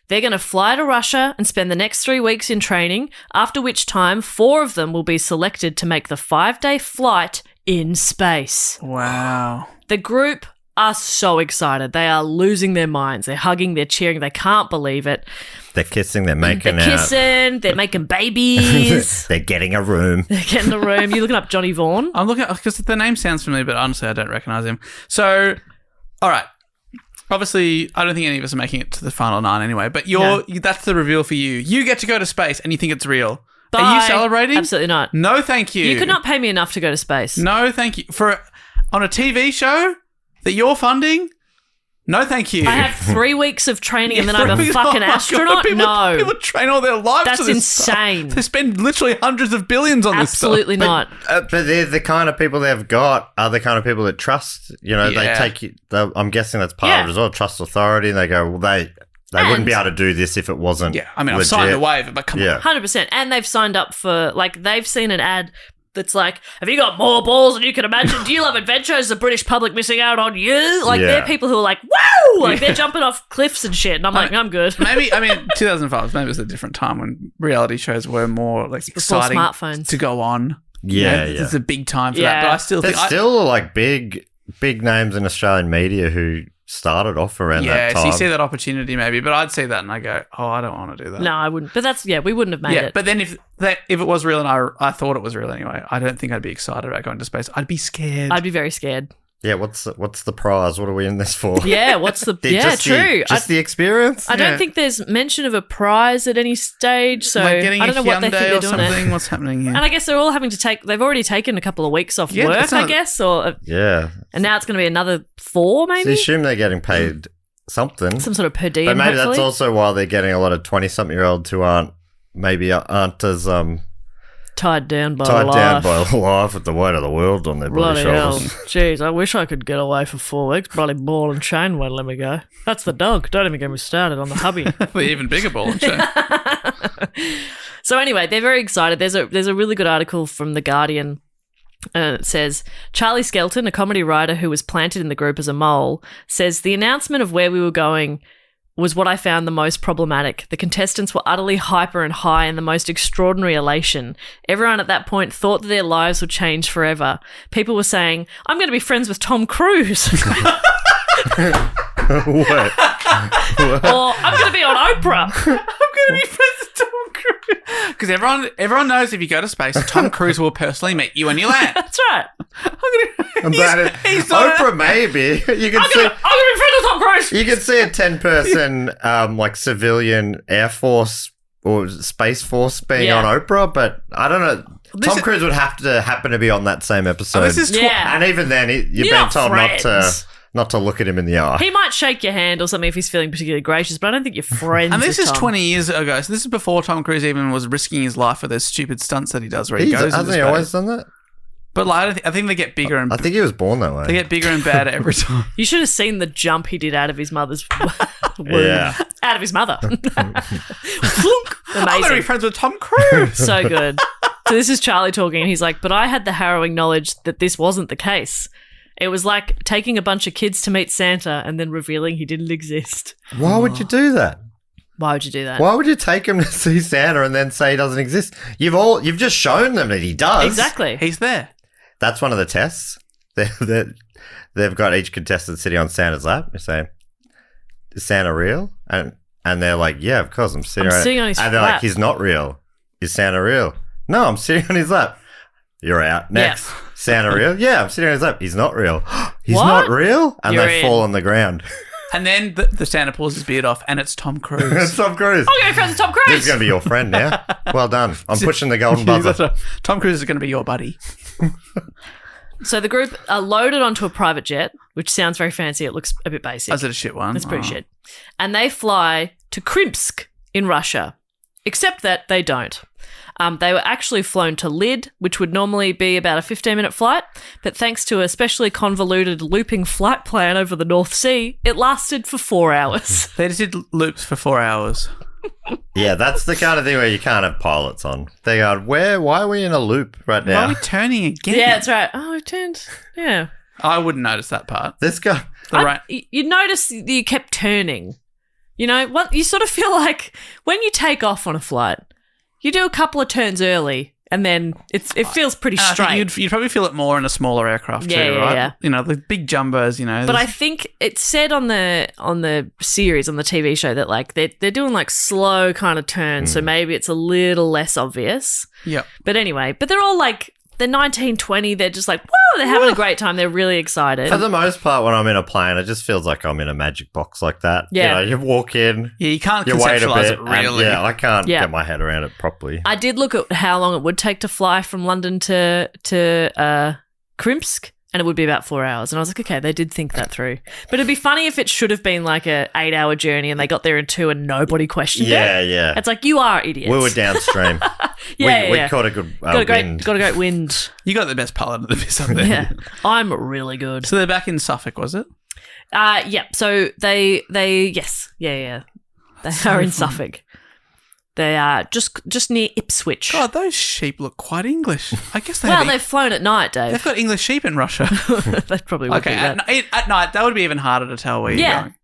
They're going to fly to Russia and spend the next 3 weeks in training, after which time 4 of them will be selected to make the 5-day flight in space. Wow. The group are so excited. They are losing their minds. They're hugging, they're cheering, they can't believe it. They're kissing, they're making They're kissing, they're making babies. They're getting a room. They're getting a room. You're looking up Johnny Vaughan? I'm looking because the name sounds familiar, but honestly, I don't recognise him. So, all right. Obviously, I don't think any of us are making it to the final 9 anyway, but that's the reveal for you. You get to go to space and you think it's real. Bye. Are you celebrating? Absolutely not. No, thank you. You could not pay me enough to go to space. No, thank you. On a TV show that you're funding? No, thank you. I have 3 weeks of training and then I'm a fucking astronaut? God, people train all their lives That's to this insane. Stuff. They spend literally hundreds of billions on this stuff. Absolutely not. But they're the kind of people they've got are the kind of people that trust. You know, they take you. I'm guessing that's part of it as well. Trust authority, and they go, well, they wouldn't be able to do this if it wasn't. Yeah, I mean, legit. I've signed a waiver, but come on. 100%. And they've signed up for, like, they've seen an ad that's like, have you got more balls than you can imagine? Do you love adventure? Is the British public missing out on you? Like, they're people who are like, woo! Like, they're jumping off cliffs and shit. And I'm like, I'm good. Maybe, 2005, maybe it was a different time when reality shows were more, like, exciting smartphones to go on. Yeah. It's a big time for that. But I still think... There's still, like, big names in Australian media who started off around that time. Yeah, so you see that opportunity maybe, but I'd see that and I go, oh, I don't want to do that. No, I wouldn't. But we wouldn't have made it. But then if it was real and I thought it was real anyway, I don't think I'd be excited about going to space. I'd be scared. I'd be very scared. Yeah, what's the prize? What are we in this for? Yeah, what's the... true. Just the experience? I don't think there's mention of a prize at any stage, so like getting I don't know what they think they're doing. Something. What's happening here? And I guess they're all having to they've already taken a couple of weeks off work, I guess, or... Yeah. And now it's going to be another 4, maybe? So you assume they're getting paid something. Some sort of per diem, but maybe hopefully. That's also why they're getting a lot of 20-something-year-olds who aren't as... tied down by life with the weight of the world on their bloody shoulders. Jeez, I wish I could get away for 4 weeks. Bloody ball and chain won't let me go. That's the dog. Don't even get me started on the hubby. The even bigger ball and chain. So anyway, they're very excited. There's a really good article from The Guardian. It says, Charlie Skelton, a comedy writer who was planted in the group as a mole, says the announcement of where we were going was what I found the most problematic. The contestants were utterly hyper and high in the most extraordinary elation. Everyone at that point thought that their lives would change forever. People were saying, I'm going to be friends with Tom Cruise. What? Or I'm going to be on Oprah. I'm going to be friends with Tom Cruise. Because everyone knows if you go to space, Tom Cruise will personally meet you when you land. That's right. Oprah, maybe. You can I'm going to be friends with Tom Cruise. You can see a 10-person like civilian Air Force or Space Force being on Oprah, but I don't know. Tom Cruise would have to happen to be on that same episode. And even then, you're being told not to look at him in the eye. He might shake your hand or something if he's feeling particularly gracious, but I don't think you're friends. And this with is Tom. 20 years ago, so this is before Tom Cruise even was risking his life for those stupid stunts that he does where he goes into Hasn't he always done that? But like, I think they get bigger and... I think he was born that way. They get bigger and badder every time. You should have seen the jump he did out of his mother's womb. Yeah. Out of his mother. I'm Amazing. going to be friends with Tom Cruise. So good. So this is Charlie talking, and he's like, but I had the harrowing knowledge that this wasn't the case. It was like taking a bunch of kids to meet Santa and then revealing he didn't exist. Why would you do that? Why would you do that? Why would you take him to see Santa and then say he doesn't exist? You've just shown them that he does. Exactly. He's there. That's one of the tests. They've got each contestant sitting on Santa's lap. You say, "Is Santa real?" And they're like, "Yeah, of course. I'm sitting on his And they're lap. like, "He's not real. Is Santa real?" "No, I'm sitting on his lap." "You're out. Next." Yeah. "Santa real?" "Yeah, I'm sitting on his lap." "He's not real." "He's What? not real?" And You're they in. fall on the ground. And then the Santa pulls his beard off and it's Tom Cruise. It's Tom Cruise. I'm going to be friends with Tom Cruise. This is going to be your friend now. Well done. I'm pushing the golden buzzer. Tom Cruise is going to be your buddy. So the group are loaded onto a private jet, which sounds very fancy. It looks a bit basic. Is it a shit one? It's pretty shit. And they fly to Krimsk in Russia, except that they don't. They were actually flown to Lid, which would normally be about a 15-minute flight, but thanks to a specially convoluted looping flight plan over the North Sea, it lasted for 4 hours. They just did loops for 4 hours. Yeah, that's the kind of thing where you can't have pilots on. They go, why are we in a loop right Why now? are we turning again? Yeah, that's right. Oh, it turned. Yeah. I wouldn't notice that part. This guy. You notice that you kept turning. You know, what you sort of feel like when you take off on a flight, you do a couple of turns early and then it feels pretty And I straight. think you'd probably feel it more in a smaller aircraft too, right? Yeah. You know, the big jumbos, you know. But I think it said on the series, on the TV show, that like they're doing like slow kind of turns, so maybe it's a little less obvious. Yeah. But anyway, they're all like, they're 19, 20, they're just like, whoa, they're having a great time. They're really excited. For the most part, when I'm in a plane, it just feels like I'm in a magic box like that. Yeah. You walk in, Yeah, you can't you wait a conceptualize bit, it really. and I can't Yeah. get my head around it properly. I did look at how long it would take to fly from London to Krimsk, and it would be about 4 hours. And I was like, okay, they did think that through. But it'd be funny if it should have been like a 8-hour journey and they got there in 2 and nobody questioned it. Yeah. It's like, you are idiots. We were downstream. Yeah, we yeah. caught a good got a wind. great wind. You got the best pilot of the piss up there. Yeah, I'm really good. So they're back in Suffolk, was it? Yeah. So they yes, yeah. They are in Suffolk. They are just near Ipswich. God, those sheep look quite English. I guess They've flown at night, Dave. they've got English sheep in Russia. That probably would Okay, be that. at night, that would be even harder to tell where you're going.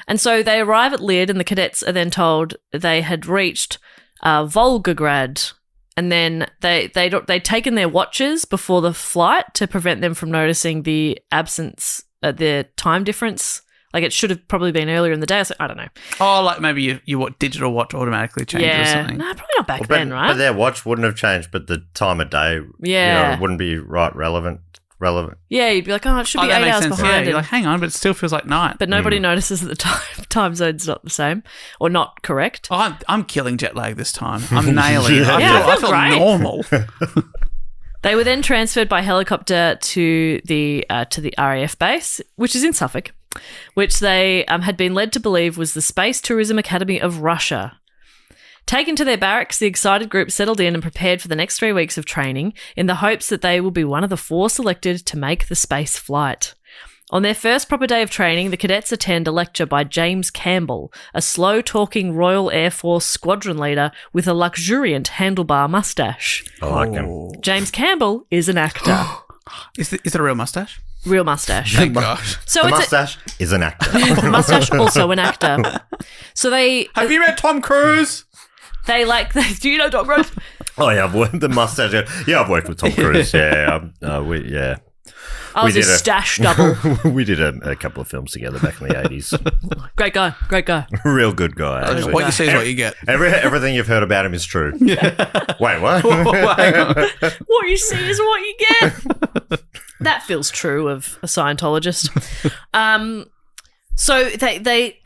And so they arrive at Lid, and the cadets are then told they had reached Volgograd, and then they'd taken their watches before the flight to prevent them from noticing the absence, the time difference. Like, it should have probably been earlier in the day. So I don't know. Oh, like maybe your digital watch automatically changes or Yeah, something. no, probably not back then, right? But their watch wouldn't have changed, but the time of day, Yeah. wouldn't be relevant. Yeah, you'd be like, oh, it should be that 8 makes hours sense. behind. Yeah, you're like, hang on, but it still feels like night. But nobody notices that the time zone's not the same or not correct. Oh, I'm killing jet lag this time. I'm nailing it. Yeah, I I feel feel great. normal. They were then transferred by helicopter to the RAF base, which is in Suffolk, which they had been led to believe was the Space Tourism Academy of Russia. Taken to their barracks, the excited group settled in and prepared for the next 3 weeks of training in the hopes that they will be one of the 4 selected to make the space flight. On their first proper day of training, the cadets attend a lecture by James Campbell, a slow-talking Royal Air Force squadron leader with a luxuriant handlebar mustache. I like him. James Campbell is an actor. Is it a real mustache? Real mustache. Thank gosh. So The it's mustache is an actor. the mustache also an actor. So they Have you met Tom Cruise? do you know Doc Rose? Oh yeah, I've worked the mustache. Yeah, I've worked with Tom Cruise. Yeah, I was We his did a- stash double. we did a couple of films together back in the 80s. Great guy. Real good guy. Actually. What you see is what you get. Everything you've heard about him is true. Wait, what? Hang on. What you see is what you get. That feels true of a Scientologist. So they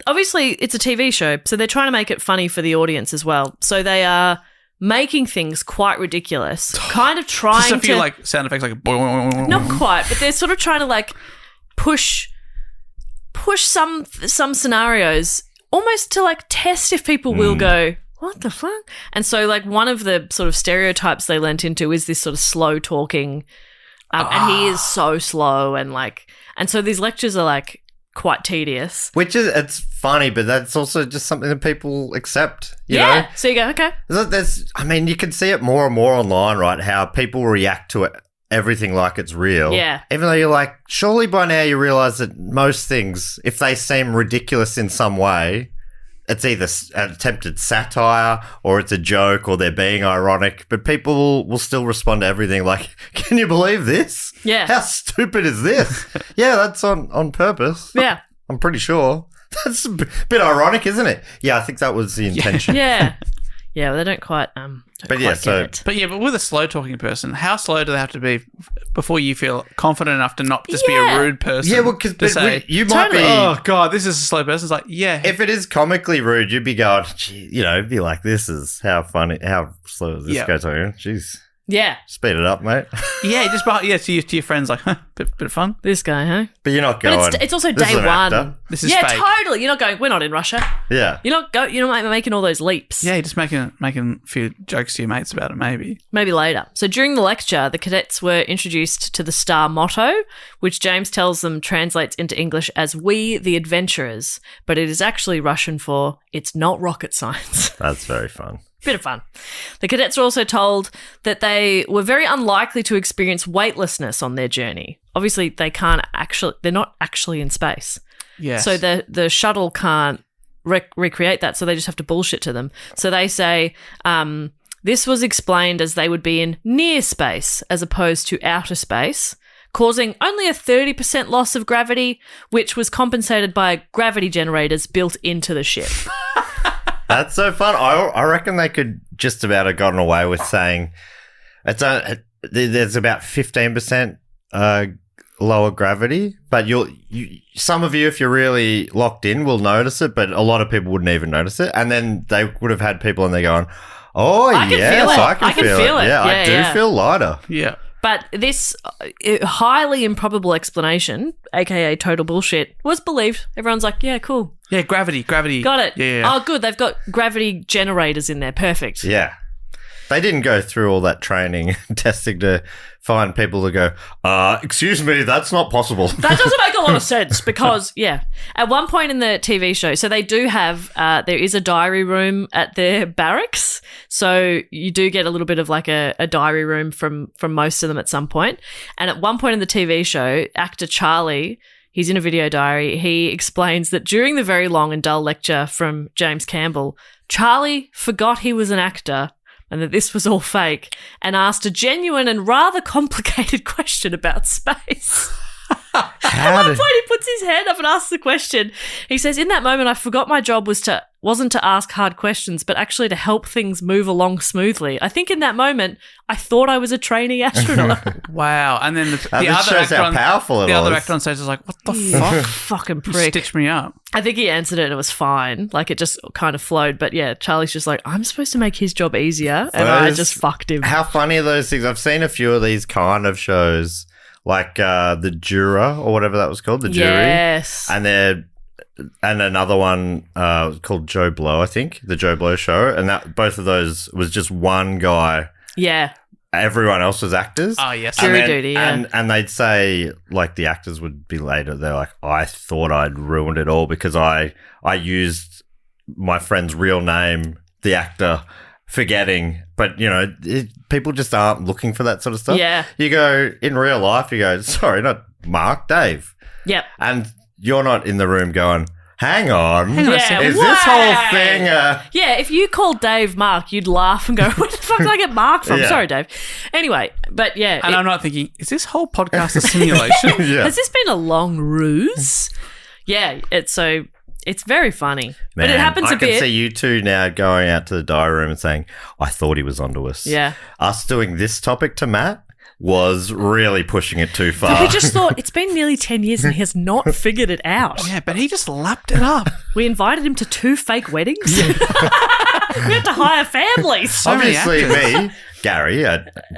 obviously it's a TV show, so they're trying to make it funny for the audience as well. So they are making things quite ridiculous, kind of trying Just a few to like sound effects, like a boing. not quite, but they're sort of trying to like push some scenarios almost to like test if people will go, what the fuck? And so like one of the sort of stereotypes they lent into is this sort of slow talking, and he is so slow and so these lectures are like quite tedious. It's funny, but that's also just something that people accept. You know? So you go, okay. You can see it more and more online, right? How people react to it, everything like it's real. Yeah. Even though you're like, surely by now you realize that most things, if they seem ridiculous in some way, it's either an attempted satire or it's a joke or they're being ironic, but people will still respond to everything like, can you believe this? Yeah. How stupid is this? Yeah, that's on purpose. Yeah. I'm pretty sure. That's a bit ironic, isn't it? Yeah, I think that was the intention. Yeah. Yeah, well, they don't quite But yeah, quite so- get it. But with a slow talking person, how slow do they have to be before you feel confident enough to not just be a rude person? Yeah, well, because to say, you might be. oh god, this is a slow person. It's like, yeah, If it is comically rude, you'd be going, gee, it'd be like, this is how funny, how slow is this Yeah. guy talking? Jeez, Yeah. speed it up, mate. to your friends, like, bit of fun. This guy, huh? But you're not going. But it's also "This day is an one. actor." This is yeah, fake. totally. You're not going, we're not in Russia. Yeah. You're not making all those leaps. Yeah, you're just making a few jokes to your mates about it, maybe. Maybe later. So during the lecture, the cadets were introduced to the STAR motto, which James tells them translates into English as "We the Adventurers," but it is actually Russian for "It's not rocket science." That's very fun. Bit of fun. The cadets were also told that they were very unlikely to experience weightlessness on their journey. Obviously, they're not actually in space. Yes. So the shuttle can't recreate that, so they just have to bullshit to them. So they say the This was explained as they would be in near space as opposed to outer space, causing only a 30% loss of gravity, which was compensated by gravity generators built into the ship. That's so fun. I reckon they could just about have gotten away with saying there's about 15% lower gravity, but some of you, if you're really locked in, will notice it, but a lot of people wouldn't even notice it. And then they would have had people in there going, "Oh, I can feel it. Yeah, I do feel lighter." Yeah. But this highly improbable explanation, aka total bullshit, was believed. Everyone's like, "Yeah, cool. Yeah, gravity. Got it. Yeah. Oh, good. They've got gravity generators in there. Perfect." Yeah. They didn't go through all that training and testing to find people to go, excuse me, that's not possible. That doesn't make a lot of sense because, at one point in the TV show, so they do have, there is a diary room at their barracks. So you do get a little bit of like a diary room from most of them at some point. And at one point in the TV show, actor Charlie, he's in a video diary, he explains that during the very long and dull lecture from James Campbell, Charlie forgot he was an actor and that this was all fake, and asked a genuine and rather complicated question about space. At one point, he puts his hand up and asks the question. He says, "In that moment, I forgot my job wasn't to ask hard questions, but actually to help things move along smoothly. I think in that moment, I thought I was a trainee astronaut." Wow. And then the other shows how powerful it the other was. actor on stage is like, "What the fuck? Fucking You prick." stitched me up." I think he answered it and it was fine. Like, it just kind of flowed. But yeah, Charlie's just like, I'm supposed to make his job easier, and I just fucked him. How funny are those things? I've seen a few of these kind of shows, like the Juror or whatever that was called, the Jury. Yes. And another one called Joe Blow, I think, the Joe Blow Show. And that both of those was just one guy. Yeah. Everyone else was actors. Oh, yes. Jury duty, yeah. And they'd say, like, the actors would be later, they're like, I thought I'd ruined it all because I used my friend's real name, the actor, forgetting. But, you know, people just aren't looking for that sort of stuff. Yeah. You go, in real life, you go, sorry, not Mark, Dave. Yep. And you're not in the room going, hang on. Yeah, Is this whole thing Yeah, if you called Dave Mark, you'd laugh and go, where the fuck did I get Mark from? Yeah. Sorry, Dave. Anyway, but yeah. And I'm not thinking, is this whole podcast a simulation? Yeah. Has this been a long ruse? Yeah, it's very funny. But it happens I a bit. I can see you two now going out to the diary room and saying, I thought he was onto us. Yeah. Us doing this topic to Matt was really pushing it too far. We just thought, it's been nearly 10 years and he has not figured it out. Yeah, but he just lapped it up. We invited him to 2 fake weddings. We had to hire families. So many Obviously actors. me, Gary,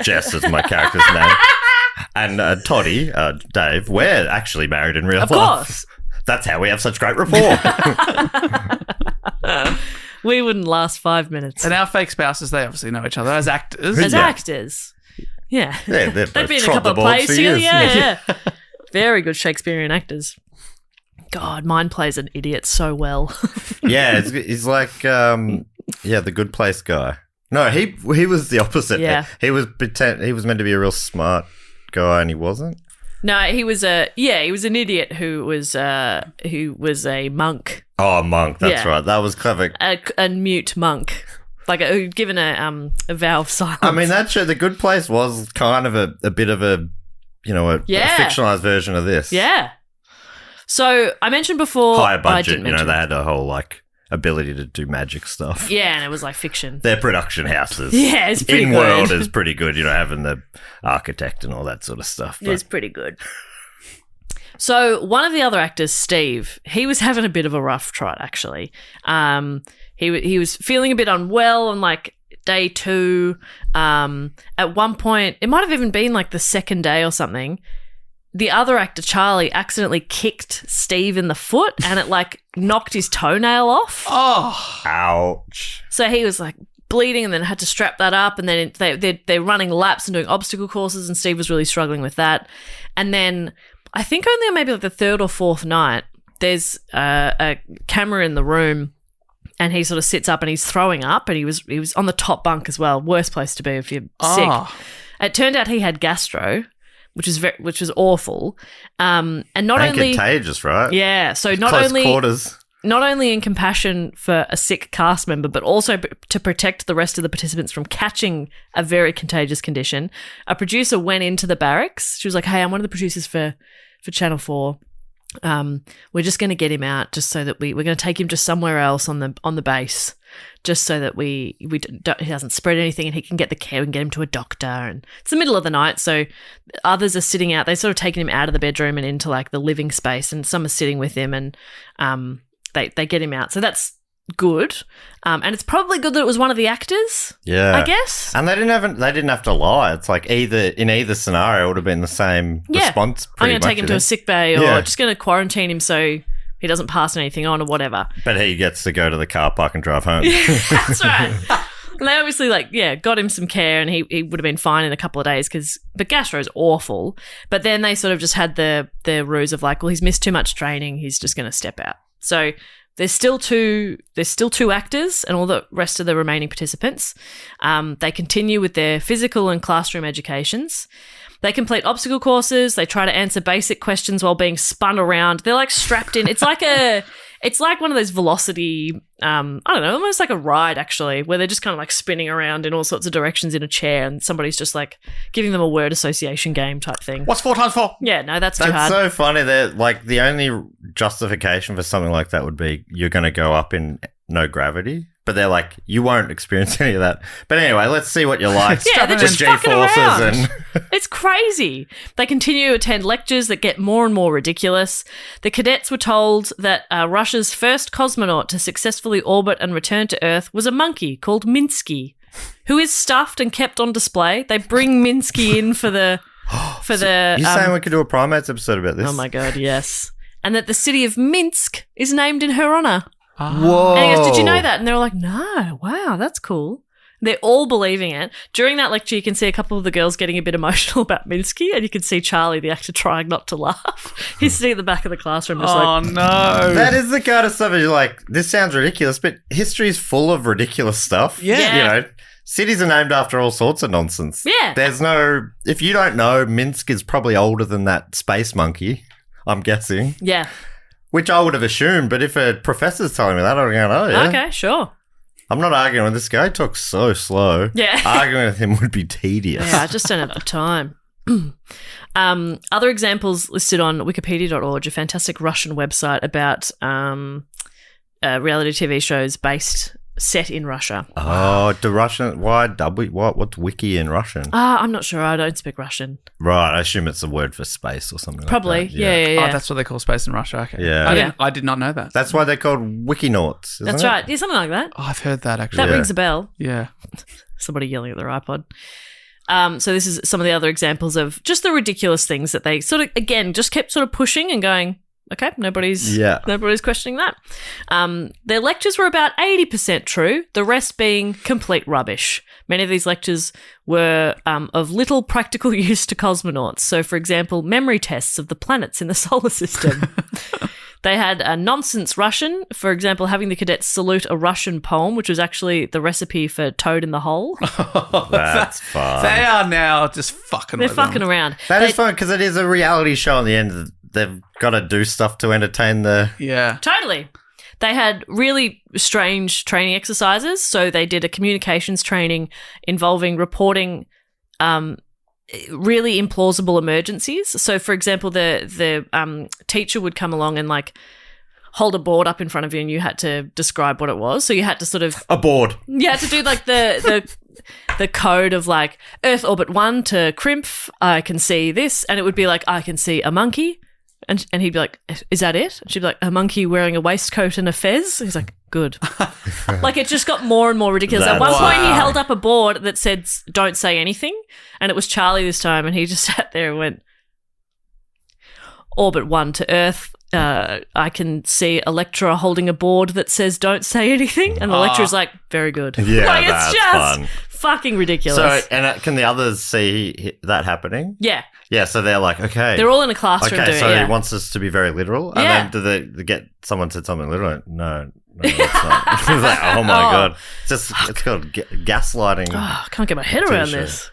Jess is my character's name, and Toddy, Dave, we're actually married in real life. Of course. That's how we have such great rapport. We wouldn't last 5 minutes. And our fake spouses, they obviously know each other as actors. As Yeah. actors. Yeah. Yeah, They've both been in a trod couple the of boards plays for together. years. Yeah. Very good Shakespearean actors. God, mine plays an idiot so well. Yeah, he's like, the Good Place guy. No, he was the opposite. Yeah. He was meant to be a real smart guy, and he wasn't. No, he was an idiot who was a monk, Oh, a monk. That's Yeah. right. That was clever. a mute monk, like given a vow of silence. I mean, that show, The Good Place, was kind of a bit of a fictionalized version of this. Yeah. So I mentioned before, Higher I budget. didn't You know, mention they it. had a whole like ability to do magic stuff. Yeah, and it was like fiction. Their production houses. Yeah, it's pretty in good. world is pretty good. You know, having the architect and all that sort of stuff. But It's pretty good. So one of the other actors, Steve, he was having a bit of a rough trot, actually. He was feeling a bit unwell on like day 2. At one point, it might have even been like the second day or something, the other actor, Charlie, accidentally kicked Steve in the foot and it like knocked his toenail off. Oh. ouch. So he was like bleeding and then had to strap that up, and then they're running laps and doing obstacle courses, and Steve was really struggling with that. And then I think only on maybe like the 3rd or 4th night, there's a camera in the room, and he sort of sits up and he's throwing up, and he was on the top bunk as well. Worst place to be if you're sick. It turned out he had gastro, which was awful. And not And only contagious, right? yeah, so not Close only quarters. not only in compassion for a sick cast member, but also to protect the rest of the participants from catching a very contagious condition, a producer went into the barracks. She was like, "Hey, I'm one of the producers for Channel 4. We're just going to get him out just so that we're going to take him to somewhere else on the base, just so that he doesn't spread anything and he can get the care and get him to a doctor." And it's the middle of the night, so others are sitting out. They're sort of taking him out of the bedroom and into like the living space, and some are sitting with him, and they get him out. So that's good, and it's probably good that it was one of the actors. Yeah, I guess. And they didn't have to lie. It's like in either scenario, it would have been the same response. I'm going to take him to a sick bay, or just going to quarantine him so he doesn't pass anything on, or whatever. But he gets to go to the car park and drive home. That's right. And they obviously got him some care, and he would have been fine in a couple of days the gastro is awful. But then they sort of just had the ruse of like, well, he's missed too much training, he's just going to step out. So there's still two actors and all the rest of the remaining participants. They continue with their physical and classroom educations. They complete obstacle courses. They try to answer basic questions while being spun around. They're like strapped in. It's like one of those velocity, I don't know, almost like a ride actually, where they're just kind of like spinning around in all sorts of directions in a chair, and somebody's just like giving them a word association game type thing. What's 4 times 4? Yeah, no, that's too hard. That's so funny. That like the only justification for something like that would be you're going to go up in no gravity. But they're like, you won't experience any of that. But anyway, let's see what you're like. Yeah, they're just fucking around. And It's crazy. They continue to attend lectures that get more and more ridiculous. The cadets were told that Russia's first cosmonaut to successfully orbit and return to Earth was a monkey called Minsky, who is stuffed and kept on display. They bring Minsky in for the... You saying we could do a Primates episode about this? Oh my God, yes. And that the city of Minsk is named in her honour. Whoa. And he goes, "Did you know that?" And they were like, "No, wow, that's cool." They're all believing it. During that lecture, you can see a couple of the girls getting a bit emotional about Minsky, and you can see Charlie, the actor, trying not to laugh. He's sitting at the back of the classroom just Oh, no. That is the kind of stuff you're like, this sounds ridiculous, but history's full of ridiculous stuff. Yeah. You know, cities are named after all sorts of nonsense. Yeah. There's no... If you don't know, Minsk is probably older than that space monkey, I'm guessing. Yeah. Which I would have assumed, but if a professor's telling me that, I'm going, oh, yeah. Okay, sure. I'm not arguing with this guy. He talks so slow. Yeah. Arguing with him would be tedious. Yeah, I just don't have the time. Other examples listed on wikipedia.org, a fantastic Russian website about reality TV shows set in Russia. Oh, the Russian... What's wiki in Russian? I'm not sure. I don't speak Russian. Right, I assume it's a word for space or something Probably. like that. Yeah. Oh, that's what they call space in Russia. Okay. Yeah. I did not know that. That's why they're called wikinauts, isn't That's it? right. Yeah, something like that. Oh, I've heard that actually. That rings a bell. Yeah. Somebody yelling at their iPod. So this is some of the other examples of just the ridiculous things that they sort of, again, just kept sort of pushing and going, okay, nobody's questioning that. Their lectures were about 80% true, the rest being complete rubbish. Many of these lectures were of little practical use to cosmonauts. So, for example, memory tests of the planets in the solar system. They had a nonsense Russian, for example, having the cadets salute a Russian poem, which was actually the recipe for Toad in the Hole. That's fun. They are now just fucking They're fucking around. That is fun because it is a reality show on the end. They've got to do stuff to entertain the... Yeah. Totally. They had really strange training exercises. So they did a communications training involving reporting really implausible emergencies. So, for example, the teacher would come along and like hold a board up in front of you, and you had to describe what it was. So you had to sort of A board. You had to do like the code of like Earth orbit 1 to crimp. I can see this, and it would be like I can see a monkey. And he'd be like, "Is that it?" And she'd be like, "A monkey wearing a waistcoat and a fez." He's like, "Good." Like it just got more and more ridiculous. At one point, he held up a board that said, "Don't say anything," and it was Charlie this time, and he just sat there and went, "Orbit 1 to Earth. I can see Electra holding a board that says, 'Don't say anything,'" and the lecturer's like, "Very good." Yeah, like it's that's just fun. fucking ridiculous. So, and can the others see that happening? Yeah. Yeah, so they're like, okay. They're all in a classroom okay, doing so it. Yeah. he wants us to be very literal? And Yeah. then do they get someone said something literal? No, that's not. It's like, oh my God. It's called gaslighting. Oh, I can't get my head around T-shirt. this.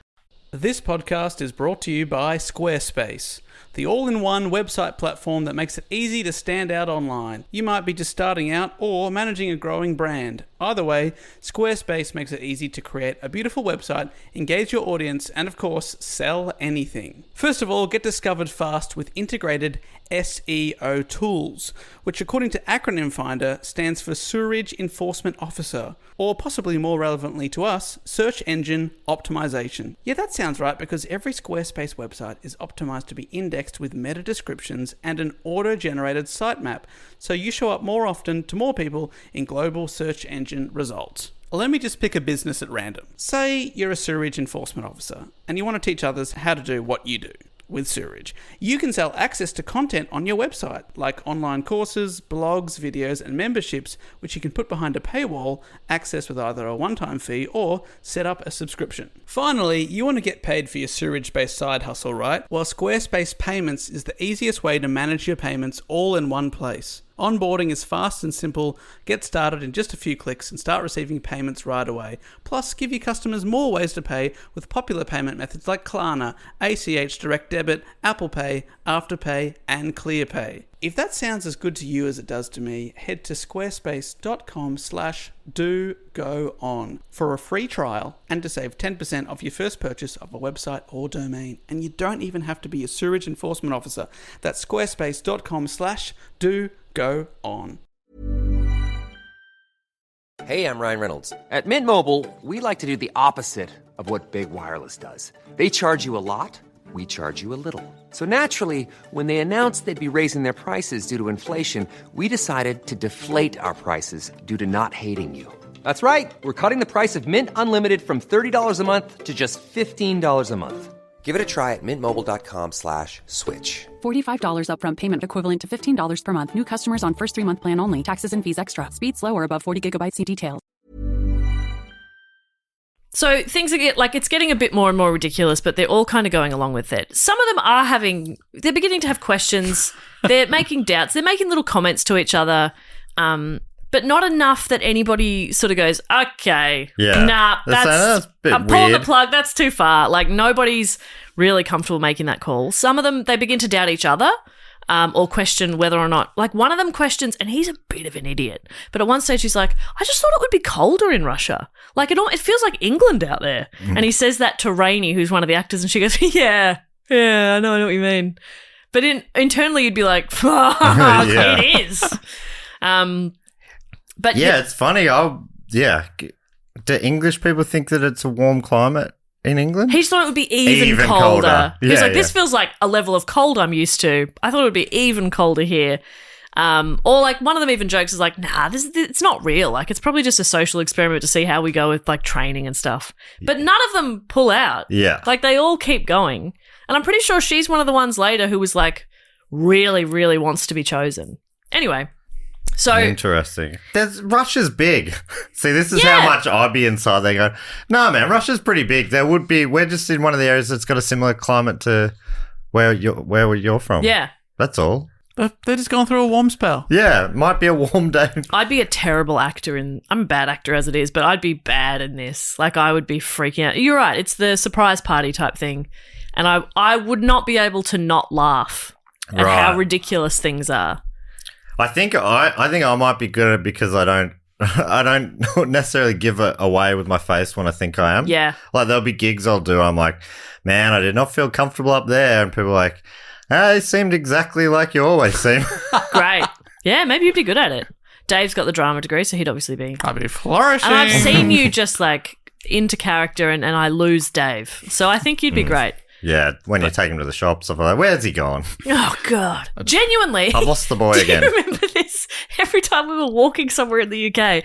This podcast is brought to you by Squarespace. the all-in-one website platform that makes it easy to stand out online. You might be just starting out or managing a growing brand. Either way, Squarespace makes it easy to create a beautiful website, engage your audience, and of course, sell anything. First of all, get discovered fast with integrated SEO tools, which according to Acronym Finder stands for Sewerage Enforcement Officer, or possibly more relevantly to us, Search Engine Optimization. Yeah, that sounds right, because every Squarespace website is optimized to be indexed with meta descriptions and an auto-generated sitemap, so you show up more often to more people in global search engine results. Let me just pick a business at random. Say you're a sewerage enforcement officer and you want to teach others how to do what you do with sewerage. You can sell access to content on your website, like online courses, blogs, videos, and memberships, which you can put behind a paywall, access with either a one-time fee or set up a subscription. Finally, you want to get paid for your sewerage-based side hustle, right? Well, Squarespace Payments is the easiest way to manage your payments all in one place. Onboarding is fast and simple. Get started in just a few clicks and start receiving payments right away. Plus, give your customers more ways to pay with popular payment methods like Klarna, ACH Direct Debit, Apple Pay, Afterpay, and ClearPay. If that sounds as good to you as it does to me, head to squarespace.com/dogoon for a free trial and to save 10% off your first purchase of a website or domain. And you don't even have to be a sewerage enforcement officer. That's squarespace.com/dogoon. Hey, I'm Ryan Reynolds. At Mint Mobile, we like to do the opposite of what Big Wireless does. They charge you a lot, we charge you a little. So naturally, when they announced they'd be raising their prices due to inflation, we decided to deflate our prices due to not hating you. That's right. We're cutting the price of Mint Unlimited from $30 a month to just $15 a month. Give it a try at mintmobile.com/switch. $45 upfront payment equivalent to $15 per month. New customers on first 3-month plan only. Taxes and fees extra. Speed slower above 40 gigabytes. See details. So things are it's getting a bit more and more ridiculous, but they're all kind of going along with it. Some of them they're beginning to have questions. They're making doubts. They're making little comments to each other, but not enough that anybody sort of goes, okay, nah, that's a bit I'm pulling the plug. That's too far. Like, nobody's really comfortable making that call. Some of them, they begin to doubt each other. Or question whether or not, like, one of them questions, and he's a bit of an idiot, but at one stage he's like, I just thought it would be colder in Russia. Like, it feels like England out there. And he says that to Rainey, who's one of the actors, and she goes, yeah, I know what you mean. But internally you'd be like, fuck, it is. But yeah, it's funny. Do English people think that it's a warm climate in England? He just thought it would be even colder. He was like, this feels like a level of cold I'm used to. I thought it would be even colder here. Or like one of them even jokes is like, nah, it's not real. Like, it's probably just a social experiment to see how we go with like training and stuff. But none of them pull out. Yeah. Like, they all keep going. And I'm pretty sure she's one of the ones later who was like, really, really wants to be chosen. Anyway. So interesting. Russia's big. See, this is how much I'd be inside there going, no, man, Russia's pretty big. We're just in one of the areas that's got a similar climate to where you're from. Yeah. That's all. They're just going through a warm spell. Yeah, might be a warm day. I'd be a terrible actor I'm a bad actor as it is, but I'd be bad in this. Like, I would be freaking out. You're right. It's the surprise party type thing. And I would not be able to not laugh at how ridiculous things are. I think I might be good at it because I don't necessarily give it away with my face when I think I am. Yeah. Like, there'll be gigs I'll do. I'm like, man, I did not feel comfortable up there. And people are like, it seemed exactly like you always seem. Great. Yeah, maybe you'd be good at it. Dave's got the drama degree, so he'd obviously be. I'd be flourishing. And I've seen you just like into character and I lose Dave. So I think you'd be great. Yeah, when you take him to the shops, I'm like, where's he gone? Oh, God. Genuinely. I've lost the boy again. Do you remember this? Every time we were walking somewhere in the UK,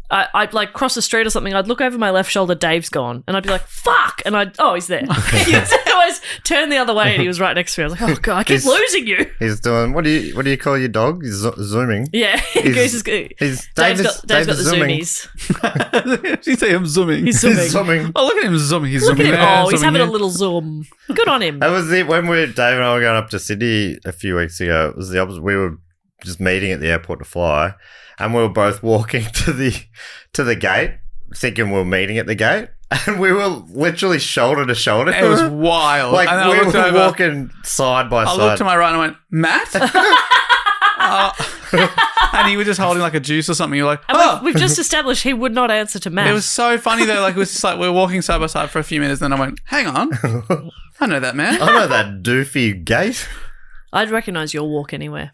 I'd like cross the street or something, I'd look over my left shoulder, Dave's gone. And I'd be like, fuck. And he's there. I always turn the other way and he was right next to me. I was like, oh, God, I keep losing you. He's doing, what do you call your dog? He's zooming. Yeah. Dave's got the zoomies. Did you say I'm zooming? He's zooming. Oh, look at him zooming. He's look zooming. At him. Oh, he's having a little zoom. Good on him. That was it. When Dave and I were going up to Sydney a few weeks ago, it was the opposite. We were just meeting at the airport to fly. And we were both walking to the gate, thinking we were meeting at the gate, and we were literally shoulder to shoulder. It was wild. Like, and then we I looked were over, walking side by I side. looked to my right and I went, Matt? And he was just holding like a juice or something. You're like, And oh. we've just established he would not answer to Matt. It was so funny though. Like, it was just like we were walking side by side for a few minutes. Then I went, hang on. I know that man. I know that doofy gate. I'd recognise your walk anywhere.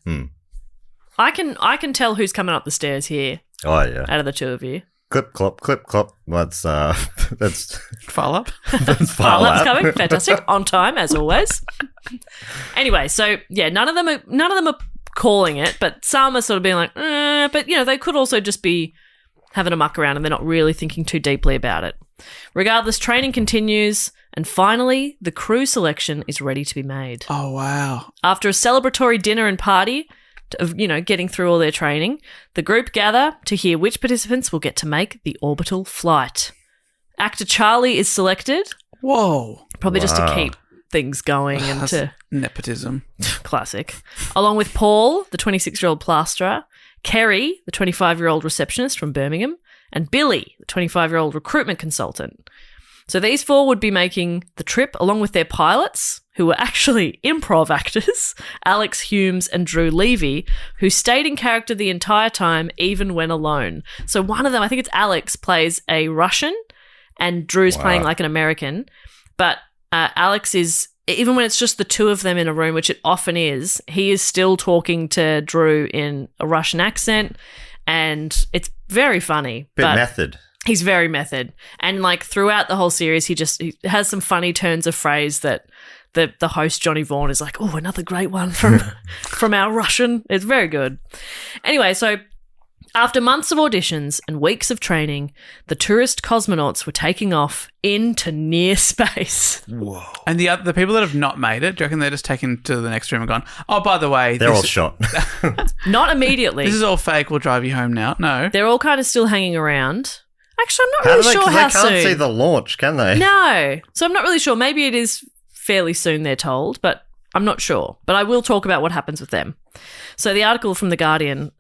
I can tell who's coming up the stairs here Oh, yeah. out of the two of you. Clip, clop, clip, clop. That's File up. far That's left. coming. Fantastic. On time, as always. Anyway, so, yeah, none of them are calling it, but some are sort of being like, but, you know, they could also just be having a muck around and they're not really thinking too deeply about it. Regardless, training continues, and finally, the crew selection is ready to be made. Oh, wow. After a celebratory dinner and party of, you know, getting through all their training, the group gather to hear which participants will get to make the orbital flight. Actor Charlie is selected, Whoa. probably just to Wow. keep things going and That's to nepotism. classic. Along with Paul, the 26-year-old plasterer, Kerry, the 25-year-old receptionist from Birmingham, and Billy, the 25-year-old recruitment consultant. So these four would be making the trip along with their pilots, who were actually improv actors, Alex Humes and Drew Levy, who stayed in character the entire time, even when alone. So one of them, I think it's Alex, plays a Russian, and Drew's playing like an American. But Alex is, even when it's just the two of them in a room, which it often is, he is still talking to Drew in a Russian accent, and it's very funny. Bit but method. He's very method. And like throughout the whole series, he has some funny turns of phrase that the host, Johnny Vaughan, is like, oh, another great one from our Russian. It's very good. Anyway, so after months of auditions and weeks of training, the tourist cosmonauts were taking off into near space. Whoa. And the people that have not made it, do you reckon they're just taken to the next room and gone, oh, by the way, They're all shot. Not immediately. this is all fake. We'll drive you home now. No. They're all kind of still hanging around. Actually, I'm not How really do they, sure 'cause how they can't soon. see the launch, can they? No. So I'm not really sure. Maybe it is fairly soon, they're told, but I'm not sure. But I will talk about what happens with them. So the article from The Guardian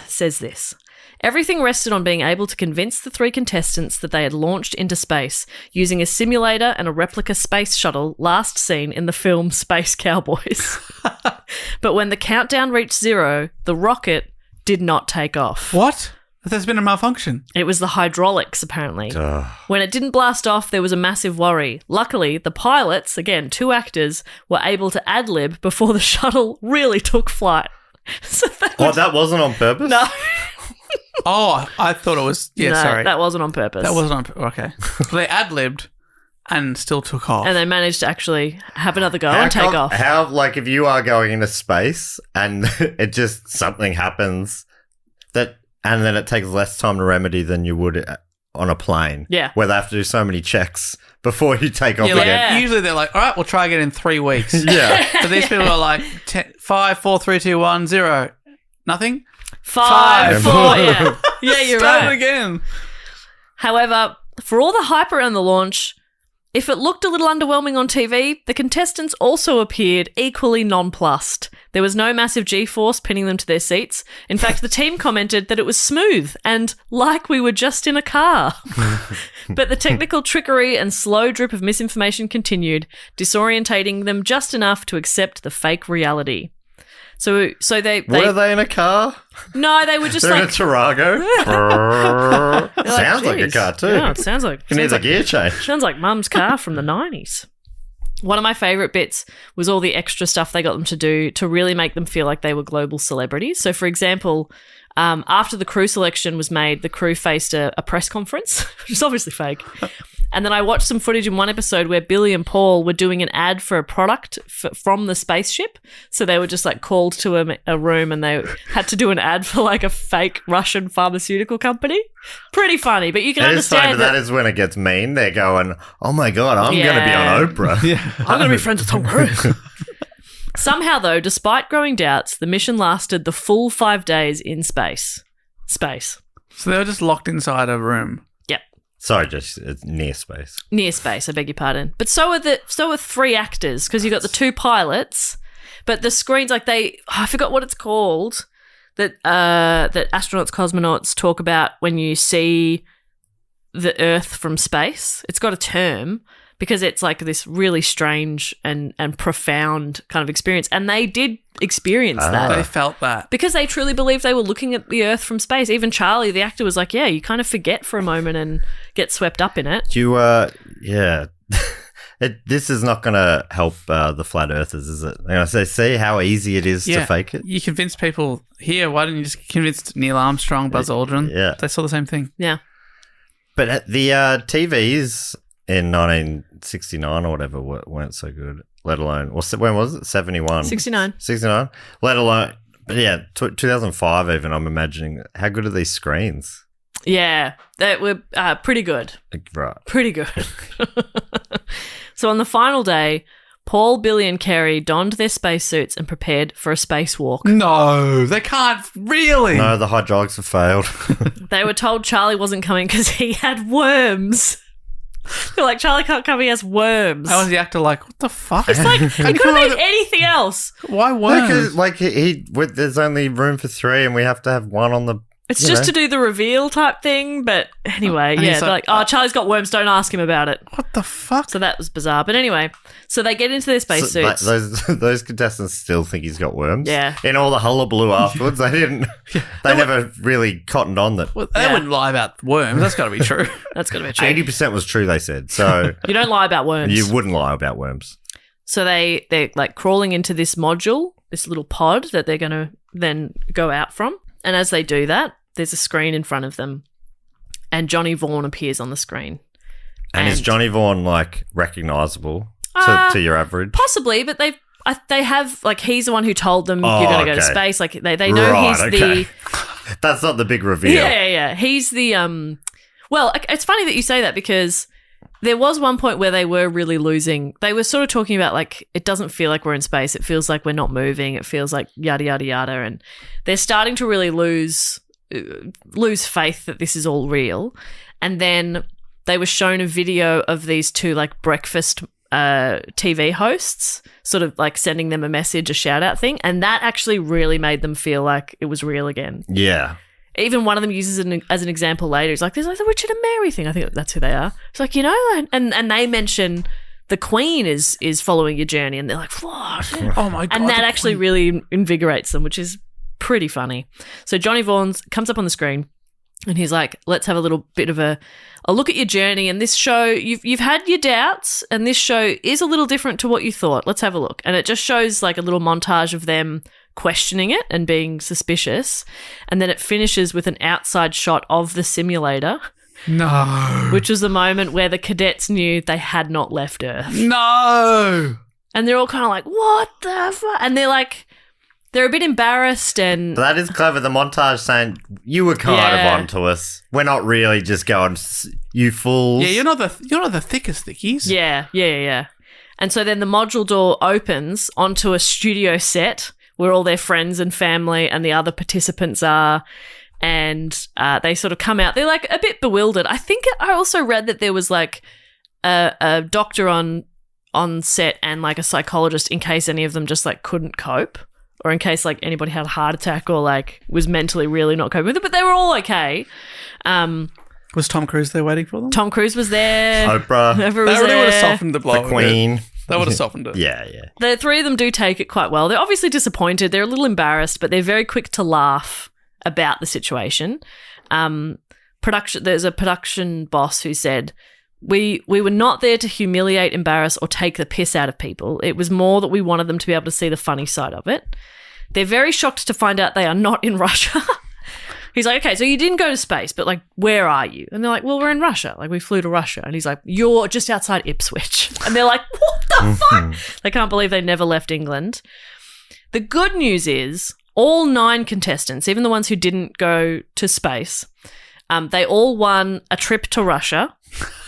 says this. Everything rested on being able to convince the three contestants that they had launched into space using a simulator and a replica space shuttle last seen in the film Space Cowboys. But when the countdown reached 0, the rocket did not take off. What? There's been a malfunction. It was the hydraulics, apparently. When it didn't blast off, there was a massive worry. Luckily, the pilots, again, 2 actors, were able to ad-lib before the shuttle really took flight. So That wasn't on purpose? No. Oh, I thought it was. Yeah, No, sorry. that wasn't on purpose. That wasn't on. Okay. So they ad-libbed and still took off. And they managed to actually have another go and take off. How, like, if you are going into space and it just, something happens and then it takes less time to remedy than you would on a plane. Yeah. Where they have to do so many checks before you take off Yeah, like, again. usually they're like, all right, we'll try again in 3 weeks. Yeah. So these people are like, 5, 4, 3, 2, 1, 0. Nothing? 5, 4, yeah. Yeah, you're Start it right. again. However, for all the hype around the launch, if it looked a little underwhelming on TV, the contestants also appeared equally nonplussed. There was no massive G-force pinning them to their seats. In fact, the team commented that it was smooth and like we were just in a car. But the technical trickery and slow drip of misinformation continued, disorientating them just enough to accept the fake reality. So they Were they in a car? no, they were just They're in a like Tarago? Sounds like a "Geez." car too. Yeah, it sounds like Can need a gear change. Sounds like Mum's car from the 90s. One of my favourite bits was all the extra stuff they got them to do to really make them feel like they were global celebrities. So, for example, after the crew selection was made, the crew faced a press conference, which is obviously fake. And then I watched some footage in one episode where Billy and Paul were doing an ad for a product from the spaceship. So they were just like called to a room and they had to do an ad for like a fake Russian pharmaceutical company. Pretty funny, but you can It is funny, understand but that is when it gets mean. They're going, oh my God, I'm going to be Yeah. on Oprah. Yeah. I'm going to be friends with Tom Cruise. Somehow, though, despite growing doubts, the mission lasted the full 5 days in space. So they were just locked inside a room. Yep. Sorry, just it's near space. Near space, I beg your pardon. But so are 3 actors, because you got the 2 pilots, but the screens, like I forgot what it's called, that astronauts, cosmonauts talk about when you see the Earth from space. It's got a term because it's like this really strange and profound kind of experience. And they did experience that. They felt that. Because they truly believed they were looking at the Earth from space. Even Charlie, the actor, was like, yeah, you kind of forget for a moment and get swept up in it. Yeah. This is not going to help the flat earthers, is it? They're going to say, see how easy it is to fake it? You convince people here. Why didn't you just convince Neil Armstrong, Buzz Aldrin? Yeah. They saw the same thing. Yeah. But the TVs in 1969 or whatever weren't so good, let alone, when was it? 71? 69. 69? Let alone, but yeah, 2005 even, I'm imagining. How good are these screens? Yeah, they were pretty good. Right. Pretty good. So on the final day, Paul, Billy and Kerry donned their spacesuits and prepared for a spacewalk. No, they can't really. No, the hydraulics have failed. They were told Charlie wasn't coming because he had worms. They're like, Charlie can't come, he has worms. How was the actor like, what the fuck? It's like, it could have been anything else. Why worms? Like there's only room for 3 and we have to have one on the... It's just to do the reveal type thing, but anyway, And yeah, he's they're like, oh, Charlie's got worms, don't ask him about it. What the fuck? So that was bizarre. But anyway, so they get into their spacesuits. Those contestants still think he's got worms. Yeah. In all the hullabaloo afterwards, they didn't... They never really cottoned on that. Well, they wouldn't lie about worms. That's got to be true. That's got to be true. 80% was true, they said. So You don't lie about worms. you wouldn't lie about worms. So they're like crawling into this module, this little pod that they're going to then go out from. And as they do that, there's a screen in front of them, and Johnny Vaughan appears on the screen. And is Johnny Vaughan like recognisable to your average? Possibly, but they have like he's the one who told them you're going to go to space. Like they know Right, he's okay. That's not the big reveal. Yeah. He's the Well, it's funny that you say that because there was one point where they were really losing. They were sort of talking about like it doesn't feel like we're in space. It feels like we're not moving. It feels like yada yada yada, and they're starting to really lose faith that this is all real. And then they were shown a video of these two like breakfast TV hosts sort of like sending them a message, a shout out thing, and that actually really made them feel like it was real again. Yeah. Even one of them uses it as an example later. He's like, there's like the Richard and Mary thing. I think that's who they are. It's like, and they mention the Queen is following your journey, and they're like, what? Oh my God. And that actually really invigorates them, which is pretty funny. So Johnny Vaughan comes up on the screen and he's like, let's have a little bit of a look at your journey. And this show, you've had your doubts, and this show is a little different to what you thought. Let's have a look. And it just shows like a little montage of them questioning it and being suspicious. And then it finishes with an outside shot of the simulator. No. Which was the moment where the cadets knew they had not left Earth. No. And they're all kind of like, what the fuck? And they're a bit embarrassed and... But that is clever. The montage saying, you were kind of onto us. We're not really just going, you fools. Yeah, you're not the thickest thickies. Yeah. And so then the module door opens onto a studio set where all their friends and family and the other participants are, and they sort of come out. They're like a bit bewildered. I think I also read that there was like a doctor on set and like a psychologist in case any of them just like couldn't cope, or in case like anybody had a heart attack or like was mentally really not coping with it, but they were all okay. Was Tom Cruise there waiting for them? Tom Cruise was there. Oprah. Whoever They was really would have there. softened the blow. The Queen. That would have softened it. Yeah. The three of them do take it quite well. They're obviously disappointed. They're a little embarrassed, but they're very quick to laugh about the situation. There's a production boss who said, we were not there to humiliate, embarrass, or take the piss out of people. It was more that we wanted them to be able to see the funny side of it. They're very shocked to find out they are not in Russia. He's like, okay, so you didn't go to space, but like, where are you? And they're like, well, we're in Russia. Like, we flew to Russia. And he's like, you're just outside Ipswich. And they're like, what the fuck? They can't believe they never left England. The good news is all 9 contestants, even the ones who didn't go to space, they all won a trip to Russia.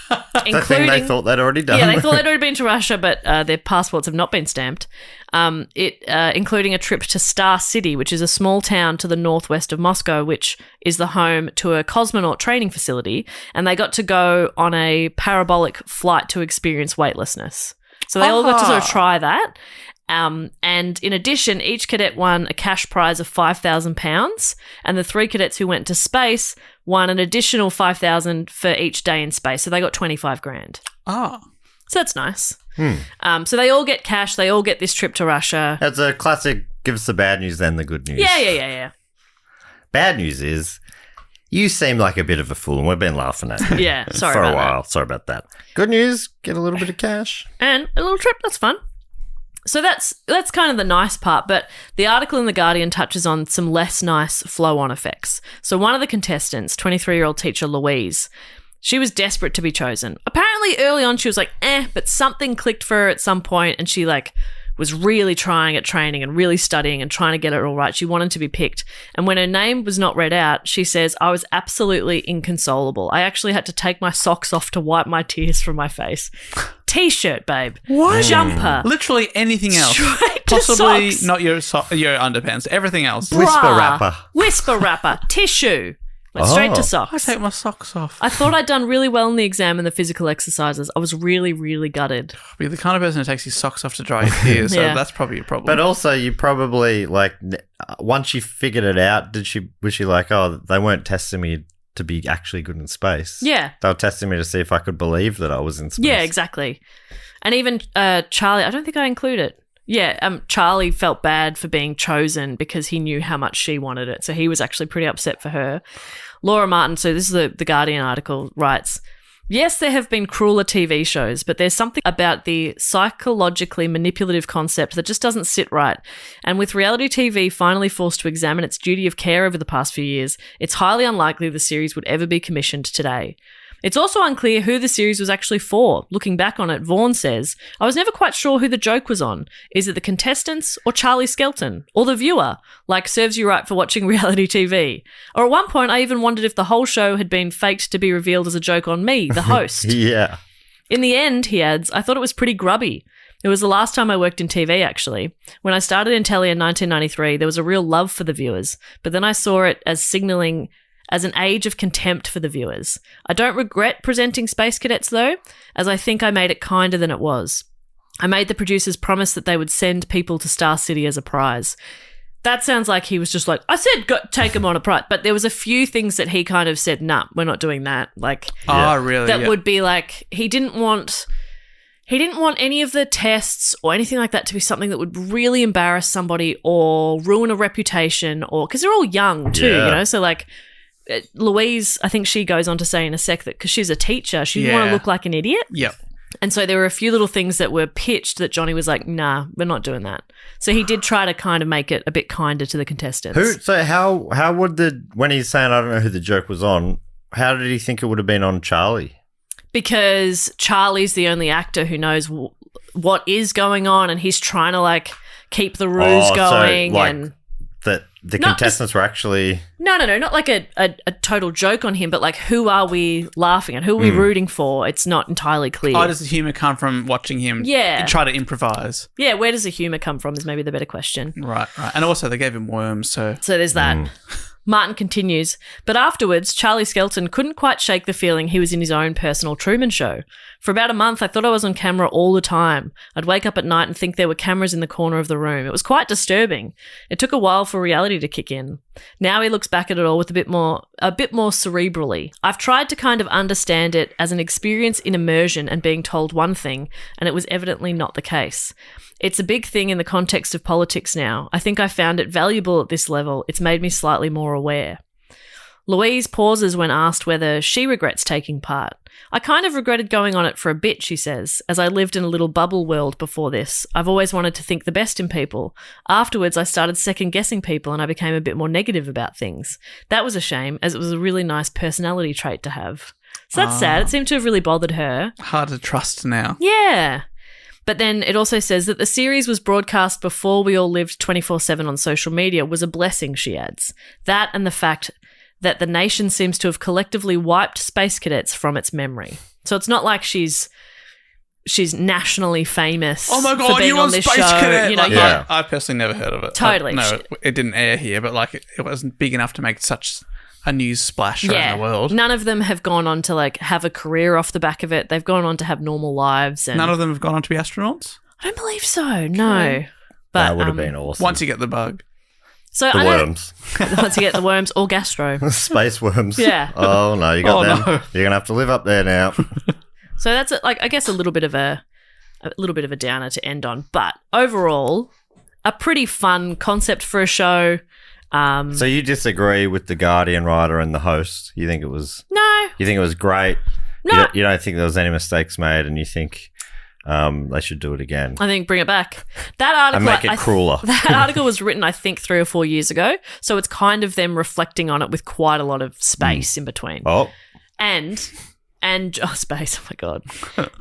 The thing they thought they'd already done. Yeah, they thought they'd already been to Russia, but their passports have not been stamped. Including a trip to Star City, which is a small town to the northwest of Moscow, which is the home to a cosmonaut training facility. And they got to go on a parabolic flight to experience weightlessness. So they all got to sort of try that. And in addition, each cadet won a cash prize of £5,000, and the 3 cadets who went to space won an additional $5,000 for each day in space. So they got 25 grand. Ah. So that's nice. So they all get cash. They all get this trip to Russia. That's a classic, give us the bad news, then the good news. Yeah. Bad news is you seem like a bit of a fool, and we've been laughing at you Yeah, sorry for about a while. that. Sorry about that. Good news, get a little bit of cash. And a little trip. That's fun. So that's kind of the nice part, but the article in The Guardian touches on some less nice flow-on effects. So one of the contestants, 23-year-old teacher Louise, she was desperate to be chosen. Apparently early on she was like, but something clicked for her at some point, and she was really trying at training and really studying and trying to get it all right. She wanted to be picked. And when her name was not read out, she says, I was absolutely inconsolable. I actually had to take my socks off to wipe my tears from my face. T-shirt, babe. What? Jumper. Literally anything else. Straight to Possibly socks. not your underpants. Everything else. Whisper Bra, wrapper. Whisper wrapper. Tissue. Went straight to I socks. take my socks off. I thought I'd done really well in the exam and the physical exercises. I was really, really gutted. You're the kind of person who takes his socks off to dry your tears, Yeah. so that's probably your problem. But also, you probably, once you figured it out, was she like, oh, they weren't testing me to be actually good in space? Yeah. They were testing me to see if I could believe that I was in space. Yeah, exactly. And even Charlie, I don't think I include it. Yeah, Charlie felt bad for being chosen because he knew how much she wanted it. So he was actually pretty upset for her. Laura Martin, so this is the Guardian article, writes, yes, there have been crueler TV shows, but there's something about the psychologically manipulative concept that just doesn't sit right. And with reality TV finally forced to examine its duty of care over the past few years, it's highly unlikely the series would ever be commissioned today. It's also unclear who the series was actually for. Looking back on it, Vaughan says, I was never quite sure who the joke was on. Is it the contestants or Charlie Skelton? Or the viewer? Like, serves you right for watching reality TV. Or at one point, I even wondered if the whole show had been faked to be revealed as a joke on me, the host. Yeah. In the end, he adds, I thought it was pretty grubby. It was the last time I worked in TV, actually. When I started in telly in 1993, there was a real love for the viewers, but then I saw it as signalling as an age of contempt for the viewers. I don't regret presenting Space Cadets, though, as I think I made it kinder than it was. I made the producers promise that they would send people to Star City as a prize. That sounds like he was just like, I said take him on a prize. But there was a few things that he kind of said, nah, we're not doing that. Like, really? That would be like, he didn't want any of the tests or anything like that to be something that would really embarrass somebody or ruin a reputation, or because they're all young too, Yeah. you know? So like, Louise, I think she goes on to say in a sec that because she's a teacher, she didn't want to look like an idiot. Yep. And so there were a few little things that were pitched that Johnny was like, nah, we're not doing that. So he did try to kind of make it a bit kinder to the contestants. How would when he's saying, I don't know who the joke was on, how did he think it would have been on Charlie? Because Charlie's the only actor who knows what is going on, and he's trying to like keep the ruse going. And that the contestants were actually... No, not like a total joke on him, but like, who are we laughing at? Who are we rooting for? It's not entirely clear. Oh, does the humour come from watching him try to improvise? Yeah, where does the humour come from is maybe the better question. Right. And also they gave him worms, so... So there's that. Martin continues, but afterwards, Charlie Skelton couldn't quite shake the feeling he was in his own personal Truman Show. For about a month, I thought I was on camera all the time. I'd wake up at night and think there were cameras in the corner of the room. It was quite disturbing. It took a while for reality to kick in. Now he looks back at it all with a bit more cerebrally. I've tried to kind of understand it as an experience in immersion and being told one thing, and it was evidently not the case. It's a big thing in the context of politics now. I think I found it valuable at this level. It's made me slightly more aware. Louise pauses when asked whether she regrets taking part. I kind of regretted going on it for a bit, she says, as I lived in a little bubble world before this. I've always wanted to think the best in people. Afterwards, I started second-guessing people and I became a bit more negative about things. That was a shame, as it was a really nice personality trait to have. So that's sad. It seemed to have really bothered her. Hard to trust now. Yeah. But then it also says that the series was broadcast before we all lived 24/7 on social media was a blessing, she adds. That and the fact that the nation seems to have collectively wiped Space Cadets from its memory. So it's not like she's nationally famous. Oh my for God, being you on on this Space show. Cadet? You know, Yeah. I personally never heard of it. Totally. No, it didn't air here, but like it wasn't big enough to make such a news splash around the world. None of them have gone on to like have a career off the back of it. They've gone on to have normal lives. And None of them have gone on to be astronauts? I don't believe so. No. But That would have been awesome. Once you get the bug. So the worms. Once you get the worms or gastro. Space worms. Yeah. Oh, no, you got them. No. You're going to have to live up there now. So that's I guess a little bit of a downer to end on, but overall, a pretty fun concept for a show. So you disagree with the Guardian writer and the host? You think it was? No. You think it was great? No. You don't think there was any mistakes made, and you think they should do it again I think bring it back. That article and make it crueler. That article was written, I think, 3 or 4 years ago. So it's kind of them reflecting on it with quite a lot of space in between. Oh, And space. Oh my god.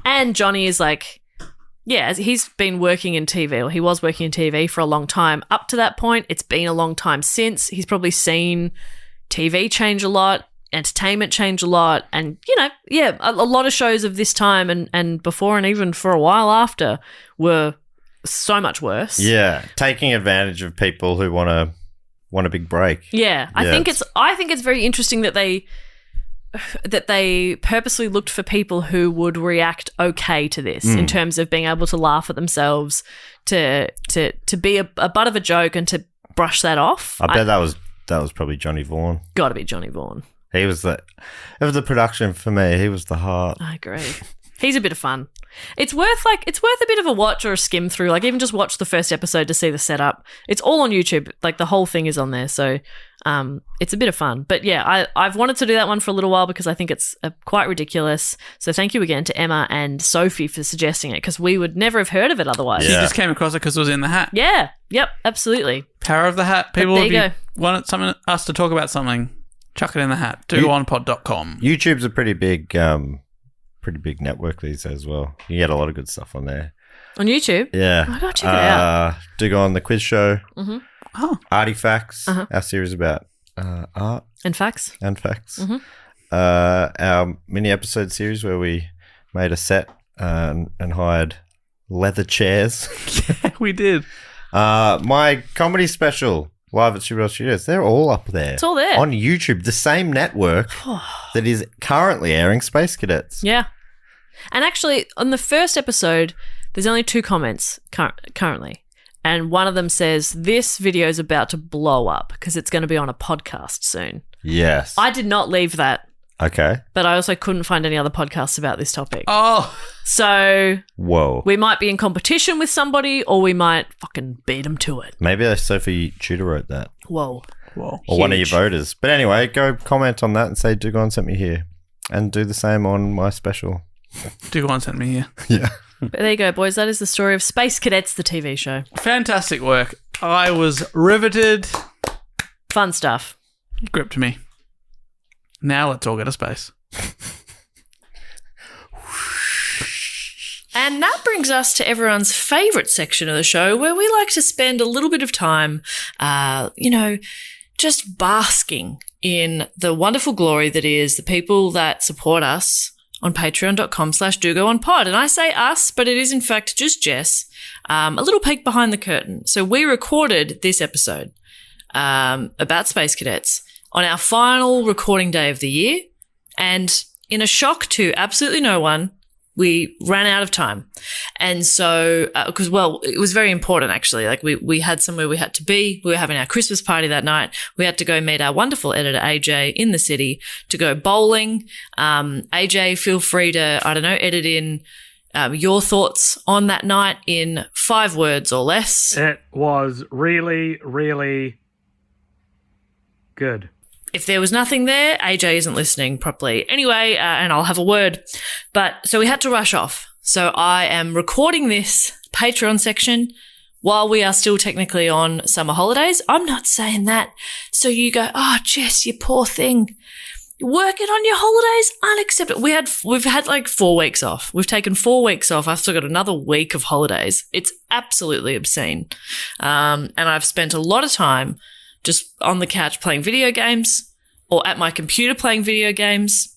And Johnny is like, yeah, he's been working in TV, or he was working in TV for a long time. Up to that point, it's been a long time since. He's probably seen TV change a lot, entertainment change a lot, and, a lot of shows of this time and before and even for a while after were so much worse. yeah, taking advantage of people who want a big break. Yeah, I think it's very interesting that they purposely looked for people who would react okay to this in terms of being able to laugh at themselves, to be a butt of a joke and to brush that off. I bet that was probably Johnny Vaughan. Got to be Johnny Vaughan. He was of the production for me. He was the heart. I agree. He's a bit of fun. It's worth a bit of a watch or a skim through. Like, even just watch the first episode to see the setup. It's all on YouTube. Like, the whole thing is on there. So it's a bit of fun. But yeah, I've wanted to do that one for a little while because I think it's quite ridiculous. So thank you again to Emma and Sophie for suggesting it, because we would never have heard of it otherwise. You just came across it because it was in the hat. Yeah. Yep. Absolutely. Power of the hat. People, there if you you go. wanted us to talk about something, chuck it in the hat. DoGoOnPod.com. YouTube's a pretty big network these days as well. You get a lot of good stuff on there. On YouTube? Yeah. Oh, I gotta check it out. Do go on the quiz show. Mm-hmm. Oh. Artifacts, our series about art And facts. and facts. Mm-hmm. Our mini episode series where we made a set and hired leather chairs. Yeah, we did. My comedy special, live at Superhero Studios, they're all up there. It's all there. On YouTube, the same network that is currently airing Space Cadets. Yeah. And actually, on the first episode, there's only 2 comments currently. And one of them says, this video is about to blow up because it's going to be on a podcast soon. Yes. I did not leave that, Okay. but I also couldn't find any other podcasts about this topic. Oh. So Whoa. we might be in competition with somebody, or we might fucking beat them to it. Maybe Sophie Tudor wrote that. Whoa. Whoa. Or one of your Huge. voters. But anyway, go comment on that and say, Dugon sent me here. And do the same on my special. DoGoOn sent me here. Yeah. But there you go, boys. That is the story of Space Cadets, the TV show. Fantastic work. I was riveted. Fun stuff. Gripped me. Now let's all go to space. And that brings us to everyone's favourite section of the show, where we like to spend a little bit of time, just basking in the wonderful glory that is the people that support us on patreon.com/DoGoOnPod. And I say us, but it is in fact just Jess. A little peek behind the curtain. So we recorded this episode about Space Cadets on our final recording day of the year. And in a shock to absolutely no one, we ran out of time. And so, because, it was very important actually. Like we had somewhere we had to be. We were having our Christmas party that night. We had to go meet our wonderful editor, AJ, in the city to go bowling. AJ, feel free to, edit in your thoughts on that night in 5 words or less. It was really, really good. If there was nothing there, AJ isn't listening properly. Anyway, and I'll have a word. But so we had to rush off. So I am recording this Patreon section while we are still technically on summer holidays. I'm not saying that. So you go, oh, Jess, you poor thing. Working on your holidays? Unacceptable. We've had like 4 weeks off. We've taken 4 weeks off. I've still got another week of holidays. It's absolutely obscene. And I've spent a lot of time just on the couch playing video games or at my computer playing video games.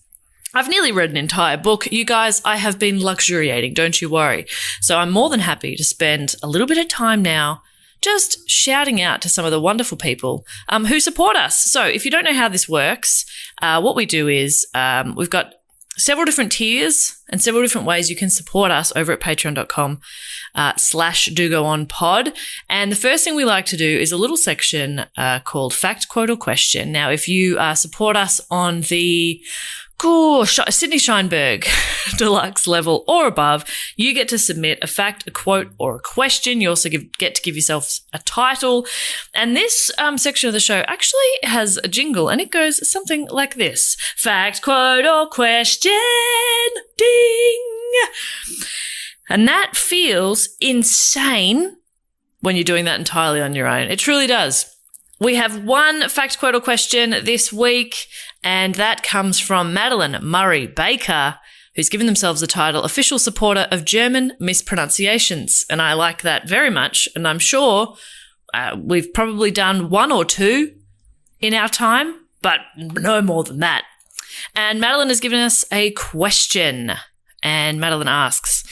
I've nearly read an entire book. You guys, I have been luxuriating, don't you worry. So I'm more than happy to spend a little bit of time now just shouting out to some of the wonderful people who support us. So if you don't know how this works, what we do is we've got several different tiers and several different ways you can support us over at patreon.com/dogoonpod. And the first thing we like to do is a little section called Fact, Quote, or Question. Now, if you support us on the Sydney Scheinberg deluxe level or above, you get to submit a fact, a quote, or a question. You also get to give yourself a title. And this section of the show actually has a jingle, and it goes something like this. Fact, quote, or question. Ding. And that feels insane when you're doing that entirely on your own. It truly does. We have one fact, quote, or question this week, and that comes from Madeline Murray Baker, who's given themselves the title Official Supporter of German Mispronunciations. And I like that very much, and I'm sure we've probably done one or two in our time, but no more than that. And Madeline has given us a question, and Madeline asks,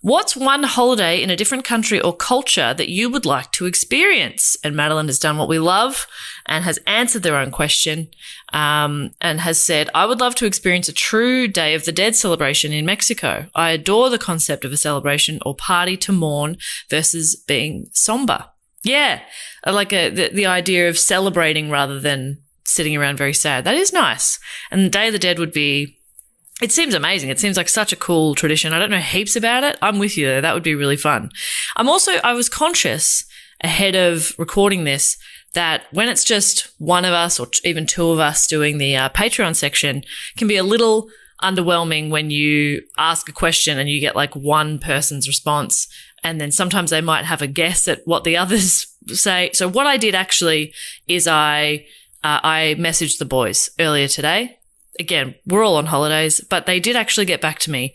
what's one holiday in a different country or culture that you would like to experience? And Madeline has done what we love and has answered their own question and has said, I would love to experience a true Day of the Dead celebration in Mexico. I adore the concept of a celebration or party to mourn versus being somber. Yeah, I like the idea of celebrating rather than sitting around very sad. That is nice. And the Day of the Dead would be, it seems amazing. It seems like such a cool tradition. I don't know heaps about it. I'm with you though. That would be really fun. I was conscious ahead of recording this that when it's just one of us or even two of us doing the Patreon section, it can be a little underwhelming when you ask a question and you get like one person's response, and then sometimes they might have a guess at what the others say. So what I did actually is I messaged the boys earlier today. Again, we're all on holidays, but they did actually get back to me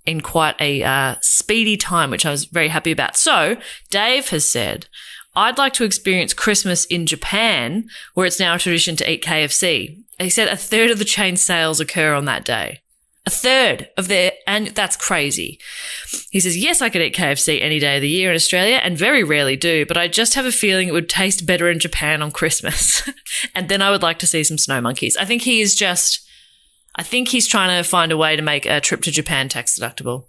in quite a speedy time, which I was very happy about. So Dave has said, I'd like to experience Christmas in Japan, where it's now a tradition to eat KFC. He said a third of the chain sales occur on that day. A third of their, and that's crazy. He says, yes, I could eat KFC any day of the year in Australia and very rarely do, but I just have a feeling it would taste better in Japan on Christmas. And then I would like to see some snow monkeys. I think he's trying to find a way to make a trip to Japan tax deductible,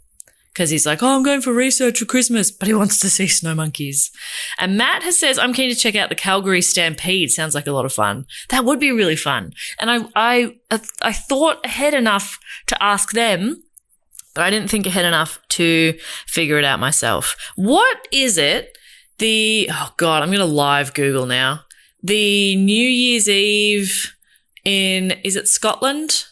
because he's like, I'm going for research for Christmas, but he wants to see snow monkeys. And Matt says, I'm keen to check out the Calgary Stampede. Sounds like a lot of fun. That would be really fun. And I thought ahead enough to ask them, but I didn't think ahead enough to figure it out myself. What is it? I'm going to live Google now. The New Year's Eve is it Scotland?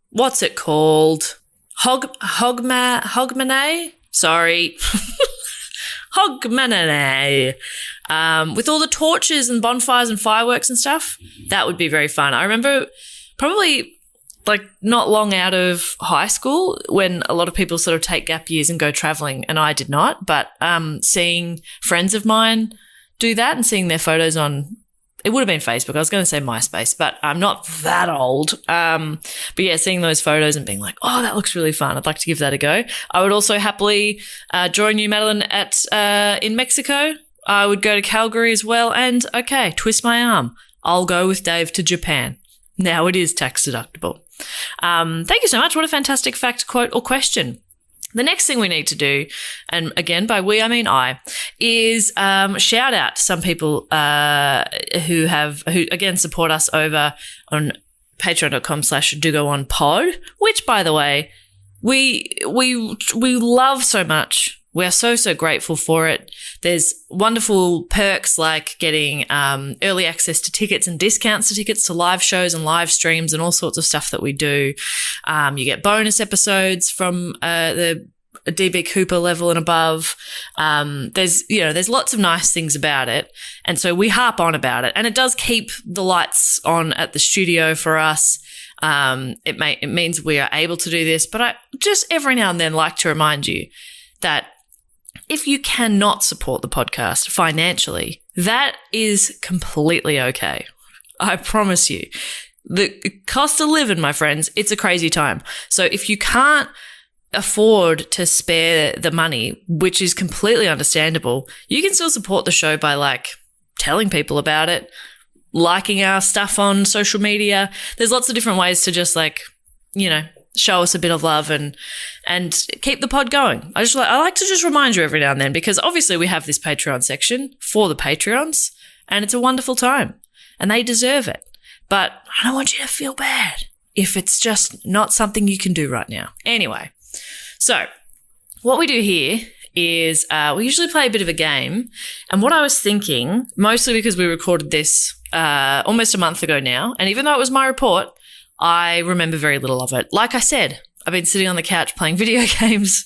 What's it called? Hogmanay? Sorry. Hogmanay. With all the torches and bonfires and fireworks and stuff. That would be very fun. I remember probably like not long out of high school when a lot of people sort of take gap years and go traveling, and I did not, but seeing friends of mine do that and seeing their photos on, it would have been Facebook. I was going to say MySpace, but I'm not that old. But yeah, seeing those photos and being like, oh, that looks really fun. I'd like to give that a go. I would also happily join you, Madeline, in Mexico. I would go to Calgary as well. And okay, twist my arm. I'll go with Dave to Japan. Now it is tax deductible. Thank you so much. What a fantastic fact, quote, or question. The next thing we need to do, and again, by we, I mean I, is shout out to some people who again support us over on patreon.com/dogoonpod, which, by the way, we love so much. We are so grateful for it. There's wonderful perks like getting early access to tickets and discounts to tickets to live shows and live streams and all sorts of stuff that we do. You get bonus episodes from the DB Cooper level and above. There's lots of nice things about it. And so we harp on about it. And it does keep the lights on at the studio for us. It means we are able to do this. But I just every now and then like to remind you that if you cannot support the podcast financially, that is completely okay. I promise you. The cost of living, my friends, it's a crazy time. So if you can't afford to spare the money, which is completely understandable, you can still support the show by like telling people about it, liking our stuff on social media. There's lots of different ways to just like, show us a bit of love and keep the pod going. I like to just remind you every now and then, because obviously we have this Patreon section for the Patreons, and it's a wonderful time, and they deserve it. But I don't want you to feel bad if it's just not something you can do right now. Anyway, so what we do here is we usually play a bit of a game. And what I was thinking, mostly because we recorded this almost a month ago now, and even though it was my report, I remember very little of it. Like I said, I've been sitting on the couch playing video games,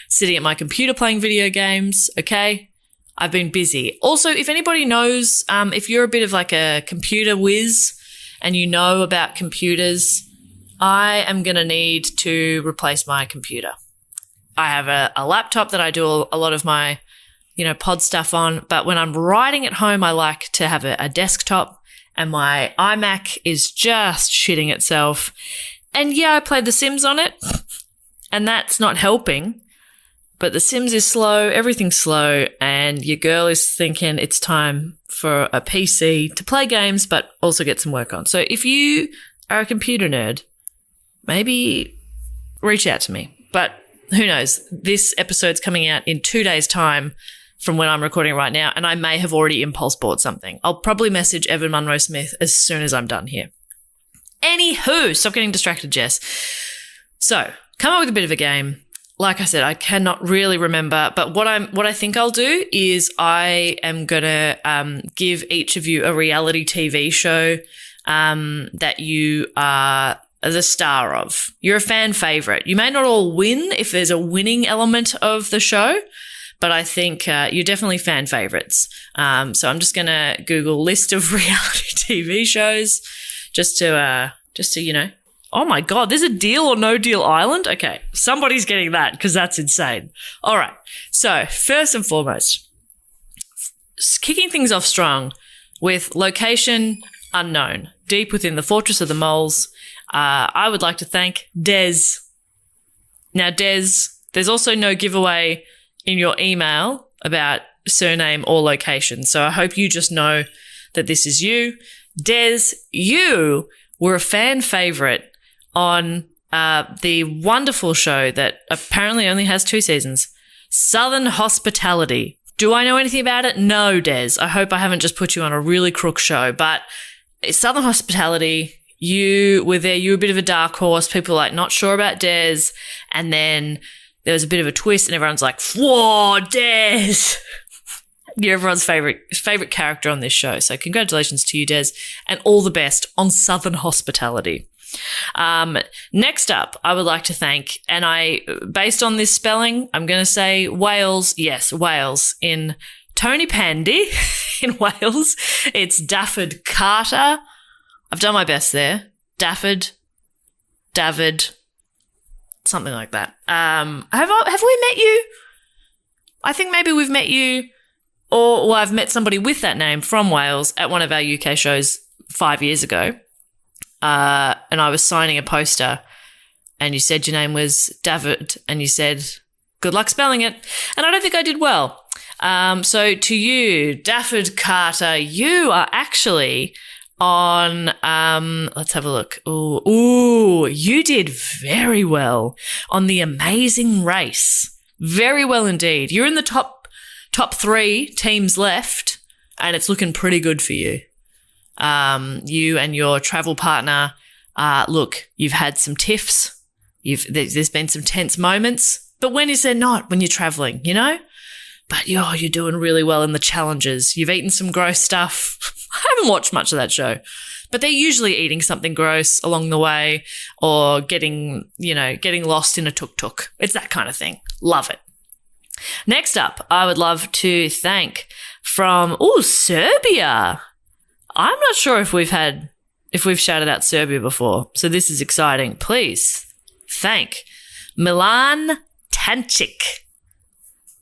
sitting at my computer playing video games, okay? I've been busy. Also, if anybody knows, if you're a bit of like a computer whiz and you know about computers, I am going to need to replace my computer. I have a laptop that I do a lot of my, pod stuff on, but when I'm writing at home, I like to have a desktop, and my iMac is just shitting itself. And yeah, I played The Sims on it, and that's not helping, but The Sims is slow, everything's slow, and your girl is thinking it's time for a PC to play games, but also get some work on. So if you are a computer nerd, maybe reach out to me. But who knows? This episode's coming out in 2 days' time from when I'm recording right now, and I may have already impulse bought something. I'll probably message Evan Munro Smith as soon as I'm done here. Anywho, stop getting distracted, Jess. So, come up with a bit of a game. Like I said, I cannot really remember, but what I think I'll do is I am gonna give each of you a reality TV show that you are the star of. You're a fan favorite. You may not all win if there's a winning element of the show, but I think you're definitely fan favorites. So I'm just gonna Google list of reality TV shows just to oh my God, there's a Deal or No Deal Island? Okay, somebody's getting that because that's insane. All right, so first and foremost, kicking things off strong with location unknown, deep within the Fortress of the Moles, I would like to thank Des. Now, Des, there's also no giveaway in your email about surname or location, so I hope you just know that this is you. Des, you were a fan favorite on the wonderful show that apparently only has 2 seasons, Southern Hospitality. Do I know anything about it? No, Des. I hope I haven't just put you on a really crook show, but Southern Hospitality, you were there. You were a bit of a dark horse. People were like not sure about Des, and then there was a bit of a twist and everyone's like, whoa, Des. You're everyone's favorite character on this show. So congratulations to you, Des, and all the best on Southern Hospitality. Next up, I would like to thank, and based on this spelling, I'm going to say Wales. Yes, Wales. In Tony Pandy in Wales, it's Dafford Carter. I've done my best there. David, something like that. Have we met you? I think maybe we've met you, or I've met somebody with that name from Wales at one of our UK shows 5 years ago. And I was signing a poster, and you said your name was David, and you said, good luck spelling it. And I don't think I did well. So to you, Dafford Carter, you are actually on, let's have a look. Ooh, you did very well on The Amazing Race. Very well indeed. You're in the top 3 teams left, and it's looking pretty good for you. You and your travel partner, look, you've had some tiffs. There's been some tense moments, but when is there not when you're traveling, But you're doing really well in the challenges. You've eaten some gross stuff. I haven't watched much of that show, but they're usually eating something gross along the way, or getting lost in a tuk-tuk. It's that kind of thing. Love it. Next up, I would love to thank from Serbia. I'm not sure if we've shouted out Serbia before, so this is exciting. Please thank Milan Tancic.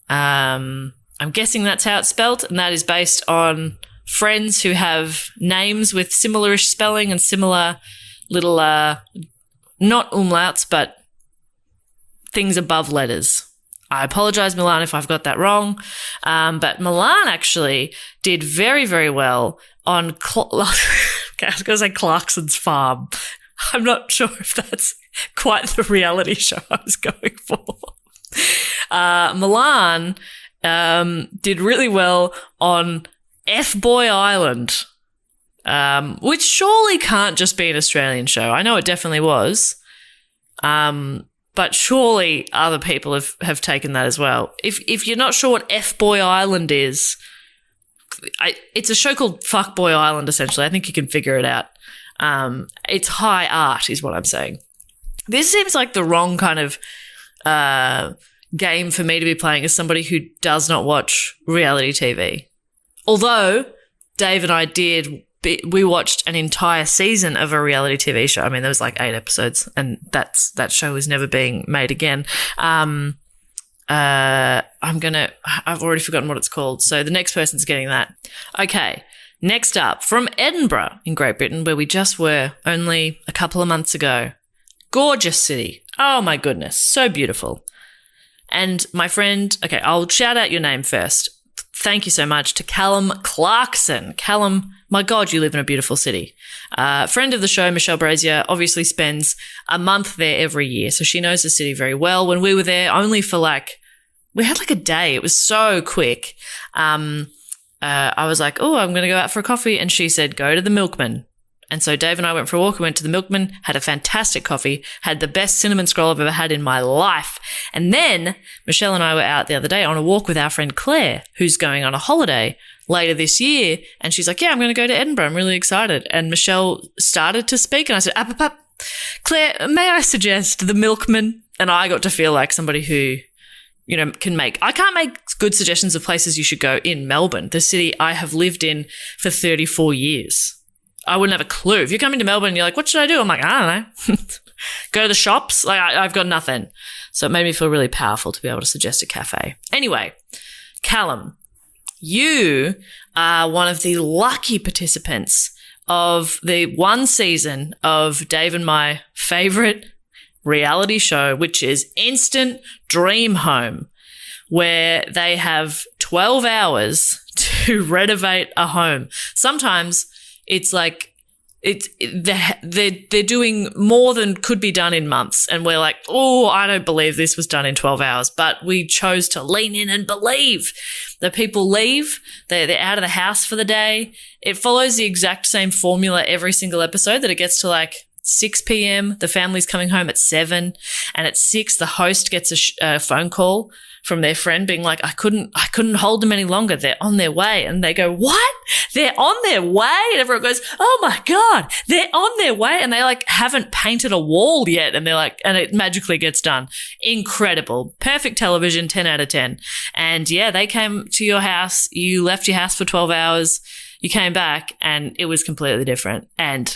I'm guessing that's how it's spelt, and that is based on friends who have names with similar-ish spelling and similar little, not umlauts, but things above letters. I apologize, Milan, if I've got that wrong. But Milan actually did very, very well on I was going to say Clarkson's farm. I'm not sure if that's quite the reality show I was going for. Milan did really well on F-Boy Island, which surely can't just be an Australian show. I know it definitely was, but surely other people have taken that as well. If you're not sure what F-Boy Island is, it's a show called Fuckboy Island, essentially. I think you can figure it out. It's high art is what I'm saying. This seems like the wrong kind of game for me to be playing as somebody who does not watch reality TV. Although Dave and I we watched an entire season of a reality TV show. I mean, there was like 8 episodes, and that show is never being made again. I've already forgotten what it's called. So the next person's getting that. Okay. Next up, from Edinburgh in Great Britain, where we just were only a couple of months ago. Gorgeous city. Oh my goodness. So beautiful. And my friend, okay, I'll shout out your name first. Thank you so much to Callum Clarkson. Callum, my God, you live in a beautiful city. Friend of the show, Michelle Brazier, obviously spends a month there every year. So she knows the city very well. When we were there, only for we had a day. It was so quick. I was like, oh, I'm going to go out for a coffee. And she said, go to the Milkman. And so Dave and I went for a walk. We went to the Milkman, had a fantastic coffee, had the best cinnamon scroll I've ever had in my life. And then Michelle and I were out the other day on a walk with our friend Claire, who's going on a holiday later this year. And she's like, yeah, I'm going to go to Edinburgh. I'm really excited. And Michelle started to speak and I said, up. Claire, may I suggest the Milkman? And I got to feel like somebody who, I can't make good suggestions of places you should go in Melbourne, the city I have lived in for 34 years. I wouldn't have a clue. If you're coming to Melbourne and you're like, what should I do? I'm like, I don't know. Go to the shops. I've got nothing. So it made me feel really powerful to be able to suggest a cafe. Anyway, Callum, you are one of the lucky participants of the one season of Dave and my favorite reality show, which is Instant Dream Home, where they have 12 hours to renovate a home. Sometimes it's like they're doing more than could be done in months, and we're like, oh, I don't believe this was done in 12 hours. But we chose to lean in and believe. The people leave, they're out of the house for the day. It follows the exact same formula every single episode, that it gets to 6 p.m. The family's coming home at 7, and at 6 the host gets a phone call from their friend being like, I couldn't hold them any longer. They're on their way. And they go, what? They're on their way? And everyone goes, oh my God, they're on their way. And they haven't painted a wall yet. And they're like, and it magically gets done. Incredible. Perfect television, 10 out of 10. And yeah, they came to your house. You left your house for 12 hours. You came back and it was completely different. And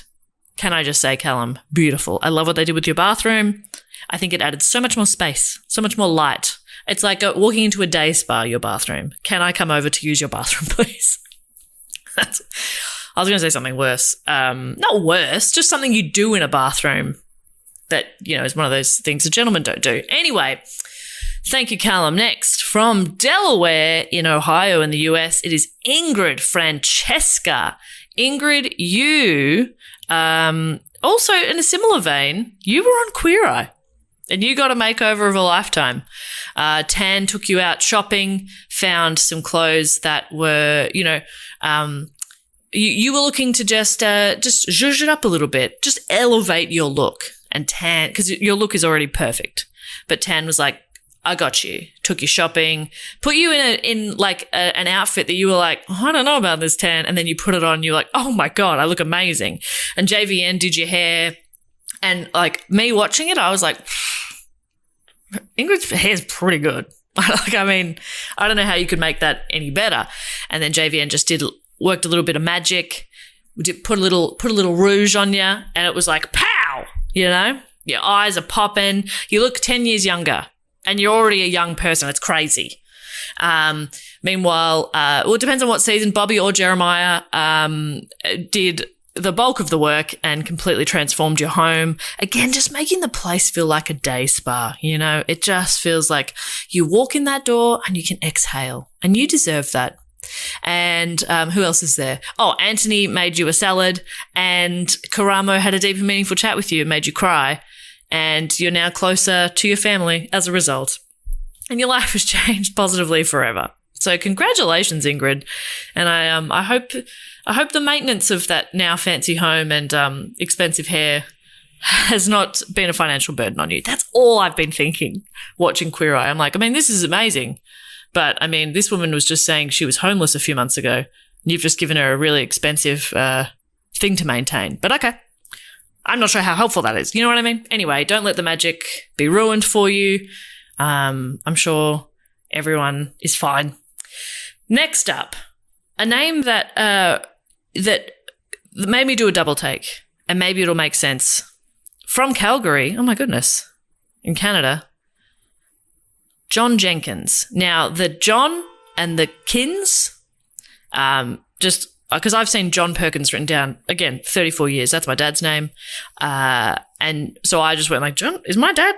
can I just say, Callum, beautiful. I love what they did with your bathroom. I think it added so much more space, so much more light. It's like walking into a day spa, your bathroom. Can I come over to use your bathroom, please? I was going to say something worse. Not worse, just something you do in a bathroom that, is one of those things that gentlemen don't do. Anyway, thank you, Callum. Next, from Delaware in Ohio in the US, it is Ingrid Francesca. Ingrid, you, also in a similar vein, you were on Queer Eye. And you got a makeover of a lifetime. Tan took you out shopping, found some clothes that were, you were looking to just zhuzh it up a little bit, just elevate your look. And Tan, because your look is already perfect, but Tan was like, I got you. Took you shopping, put you in an outfit that you were like, oh, I don't know about this, Tan, and then you put it on. You're like, oh my God, I look amazing. And JVN did your hair. And me watching it, I was like, Ingrid's hair's pretty good. I don't know how you could make that any better. And then JVN just worked a little bit of magic, put a little rouge on you, and it was like, pow, your eyes are popping. You look 10 years younger, and you're already a young person. It's crazy. Meanwhile, it depends on what season. Bobby or Jeremiah did the bulk of the work and completely transformed your home. Again, just making the place feel like a day spa, It just feels like you walk in that door and you can exhale, and you deserve that. And who else is there? Oh, Anthony made you a salad, and Karamo had a deep and meaningful chat with you and made you cry. and you're now closer to your family as a result. And your life has changed positively forever. So congratulations, Ingrid. And I hope the maintenance of that now fancy home and expensive hair has not been a financial burden on you. That's all I've been thinking watching Queer Eye. I'm like, I mean, this is amazing. But, I mean, this woman was just saying she was homeless a few months ago. And you've just given her a really expensive thing to maintain. But okay. I'm not sure how helpful that is. You know what I mean? Anyway, don't let the magic be ruined for you. I'm sure everyone is fine. Next up, a name that made me do a double take, and maybe it'll make sense. From Calgary, oh my goodness, in Canada, John Jenkins. Now, the John and the Kins, just because I've seen John Perkins written down, again, 34 years, that's my dad's name. And so I just went like, John, is my dad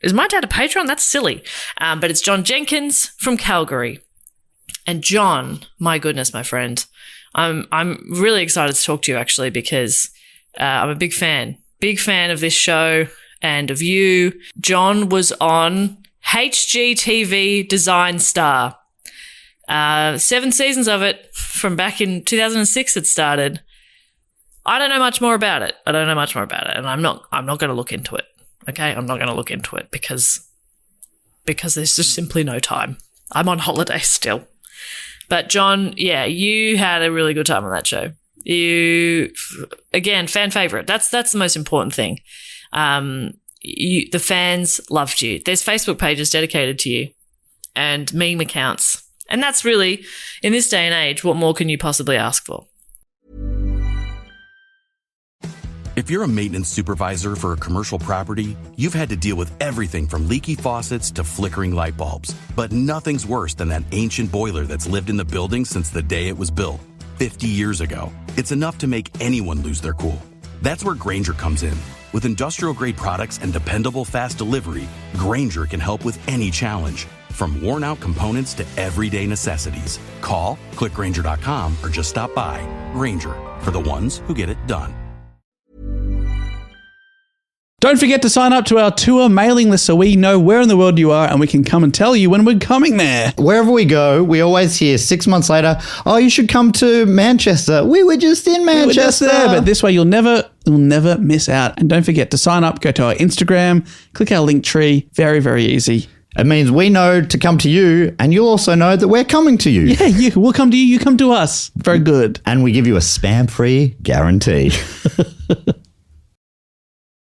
a patron? That's silly. But it's John Jenkins from Calgary. And John, my goodness, my friend, I'm really excited to talk to you actually because I'm a big fan of this show and of you. John was on HGTV Design Star. 7 seasons of it from back in 2006 it started. I don't know much more about it. And I'm not going to look into it. Okay? I'm not going to look into it because there's just simply no time. I'm on holiday still. But John, yeah, you had a really good time on that show. You, again, fan favorite. That's the most important thing. The fans loved you. There's Facebook pages dedicated to you and meme accounts. And that's really, in this day and age, what more can you possibly ask for? If you're a maintenance supervisor for a commercial property, you've had to deal with everything from leaky faucets to flickering light bulbs. But nothing's worse than that ancient boiler that's lived in the building since the day it was built, 50 years ago. It's enough to make anyone lose their cool. That's where Grainger comes in. With industrial-grade products and dependable fast delivery, Grainger can help with any challenge. From worn-out components to everyday necessities. Call, click Grainger.com, or just stop by. Grainger, for the ones who get it done. Don't forget to sign up to our tour mailing list so we know where in the world you are and we can come and tell you when we're coming there. Wherever we go, we always hear 6 months later, oh, you should come to Manchester. We were just in Manchester. We were just there, but this way you'll never miss out. And don't forget to sign up, go to our Instagram, click our link tree. Very, very easy. It means we know to come to you, and you'll also know that we're coming to you. Yeah, we'll come to you, you come to us. Very good. And we give you a spam-free guarantee.